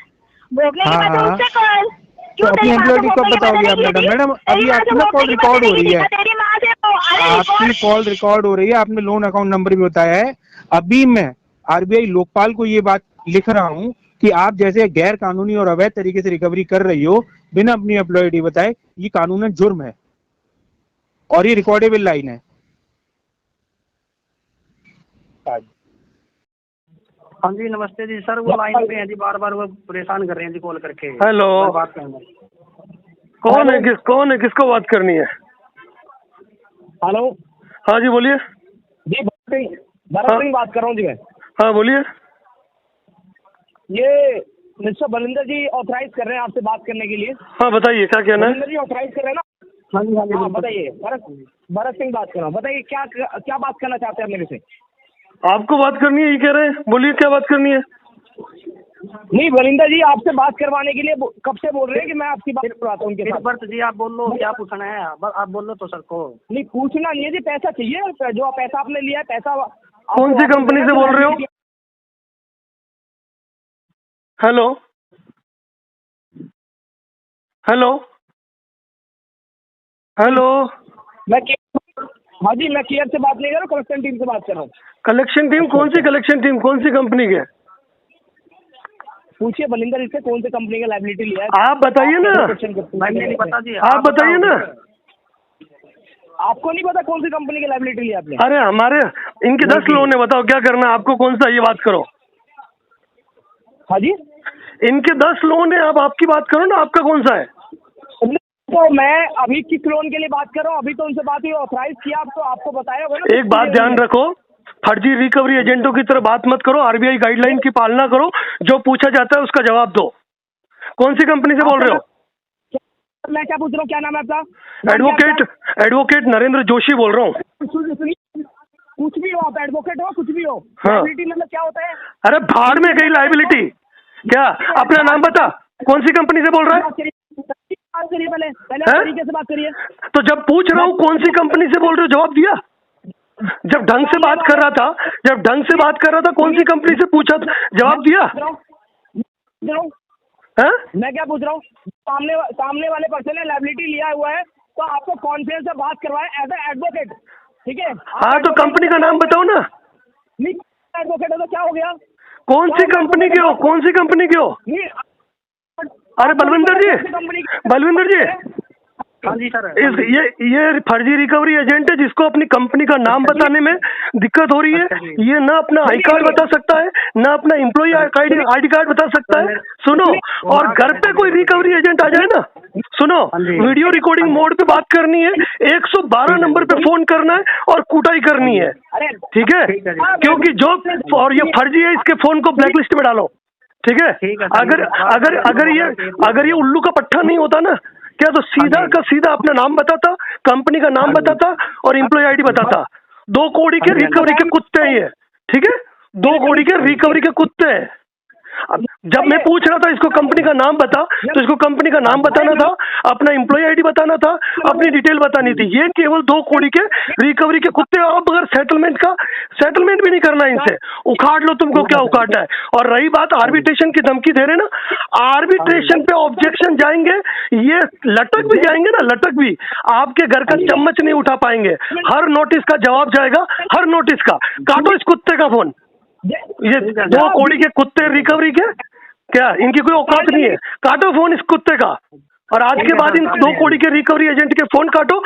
भोगने की बात है उससे कर। तो अपनी एम्प्लॉय कब बताओगे आप मैडम? मैडम अभी आपकी ना कॉल रिकॉर्ड हो रही है, आपकी कॉल रिकॉर्ड हो रही है। आपने लोन अकाउंट नंबर भी बताया है। अभी मैं आरबीआई लोकपाल को ये बात लिख रहा हूँ कि आप जैसे गैर कानूनी और अवैध तरीके से रिकवरी कर रही हो बिना अपनी एम्प्लॉय आईडी बताए, ये कानूनन जुर्म है और ये रिकॉर्डेबल लाइन है। हाँ जी नमस्ते जी सर, वो लाइन पे हैं जी, बार बार वो परेशान कर रहे हैं जी कॉल करके। हेलो, बात करना। कौन है, किसको बात करनी है? हेलो। हाँ जी बोलिए। जी भरत सिंह बात कर रहा हूँ जी मैं। हाँ बोलिए। ये मिस्टर बलिंदर जी ऑथराइज कर रहे हैं आपसे बात करने के लिए। हाँ बताइए क्या कहना है? बलिंदर जी ऑथराइज कर रहे हैं ना? हाँ जी हाँ जी। हाँ बताइए, भरत सिंह बात कर रहा हूँ। बताइए क्या बात करना चाहते हैं मेरे से? आपको बात करनी है ये कह रहे हैं, बोलिए क्या बात करनी है? नहीं बलिंदर जी आपसे बात करवाने के लिए कब से बोल रहे हैं कि मैं आपकी बात करवाता हूँ उनके साथ। जी आप बोल लो क्या पूछना है, आप बोल लो तो सर को। नहीं पूछना नहीं है जी, पैसा चाहिए। जो पैसा आपने लिया है पैसा कौन सी कंपनी से बोल रहे हो? Hello hello hello. हाँ जी, मैं केयर से बात नहीं कर रहा हूँ, कलेक्शन टीम से बात कर रहा हूँ। Collection team? कौन सी कलेक्शन टीम? कौन सी कंपनी के? पूछिए बलिंदर इससे कौन सी कंपनी का लाइबिलिटी लिया है। आप बताइए ना, मैंने नहीं बता दिया। आप बताइए ना। आपको नहीं पता कौन सी कंपनी की लाइबिलिटी लिया आपने? अरे हमारे इनके 10 लोन है, बताओ क्या करना है आपको, कौन सा ये बात करो। हाँ जी, इनके 10 लोन है, अब आपकी बात करो ना, आपका कौन सा है? तो मैं अभी किस लोन के लिए बात कर रहा हूँ? अभी तो उनसे बात हुई, ऑथराइज किया आपको, आपको बताया होगा ना। एक बात ध्यान रखो, फर्जी रिकवरी एजेंटों की तरह बात मत करो, आरबीआई गाइडलाइन की पालना करो, जो पूछा जाता है उसका जवाब दो। कौन सी कंपनी से बोल रहे हो? मैं क्या पूछ रहा हूँ, क्या नाम है आपका? एडवोकेट नरेंद्र जोशी बोल रहा हूँ। कुछ भी हो आप, एडवोकेट हो, कुछ भी हो। हाँ। लाइबिलिटी मतलब क्या होता है? अरे भाड़ में गई लाइबिलिटी। क्या अपना नाम बता, कौन सी कंपनी से बोल रहा है? पहले तरीके से बात करिए। तो जब पूछ रहा हूँ कौन सी कंपनी से बोल रहे हो, जवाब दिया। जब ढंग से बात कर रहा था, कौन सी कंपनी से पूछा, जवाब दिया। मैं क्या पूछ रहा हूँ, सामने वाले पर्सन ने लाइबिलिटी लिया हुआ है, तो आपको कॉन्फ्रेंस से बात करवाए एज ए एडवोकेट, ठीक है? हाँ, तो कंपनी का नाम बताओ ना। एडवोकेट है तो क्या हो गया? कौन सी कंपनी के हो? कौन सी कंपनी के हो? अरे बलविंदर जी, हाँ जी सर। ये फर्जी रिकवरी एजेंट है, जिसको अपनी कंपनी का नाम बताने में दिक्कत हो रही है। ये ना अपना आई कार्ड बता सकता है, ना अपना एम्प्लॉय आईडी कार्ड बता सकता है। सुनो, और घर पे कोई रिकवरी एजेंट आ जाए ना, सुनो, वीडियो रिकॉर्डिंग मोड पे बात करनी है, 112 नंबर पे फोन करना है और कुटाई करनी है, ठीक है? क्योंकि जो और ये फर्जी है, इसके फोन को ब्लैकलिस्ट में डालो, ठीक है? अगर ये उल्लू का पट्टा नहीं होता ना, क्या तो सीधा का सीधा अपना नाम बताता, कंपनी का नाम बताता और एम्प्लॉय आईडी बताता। 2 कौड़ी के रिकवरी के कुत्ते हैं ये, ठीक है? 2 कौड़ी के रिकवरी के कुत्ते हैं। जब मैं पूछ रहा था इसको कंपनी का नाम बता, तो इसको कंपनी का नाम बताना था, अपना एम्प्लॉय आईडी बताना था, अपनी डिटेल बतानी थी। ये केवल 2 कौड़ी के रिकवरी के कुत्ते। आप अगर सेटलमेंट भी नहीं करना इनसे, उखाड़ लो, तुमको क्या उखाड़ना है। और रही बात आर्बिट्रेशन की धमकी दे रहे ना, आर्बिट्रेशन पे ऑब्जेक्शन जाएंगे, ये लटक भी जाएंगे ना, लटक भी, आपके घर का चम्मच नहीं उठा पाएंगे। हर नोटिस का जवाब जाएगा, हर नोटिस का। काटो इस कुत्ते का फोन। ये 2 कौड़ी के कुत्ते रिकवरी के, क्या इनकी कोई औकात नहीं है? काटो फोन इस कुत्ते का, और आज के बाद इन 2 कौड़ी के रिकवरी एजेंट के फोन काटो।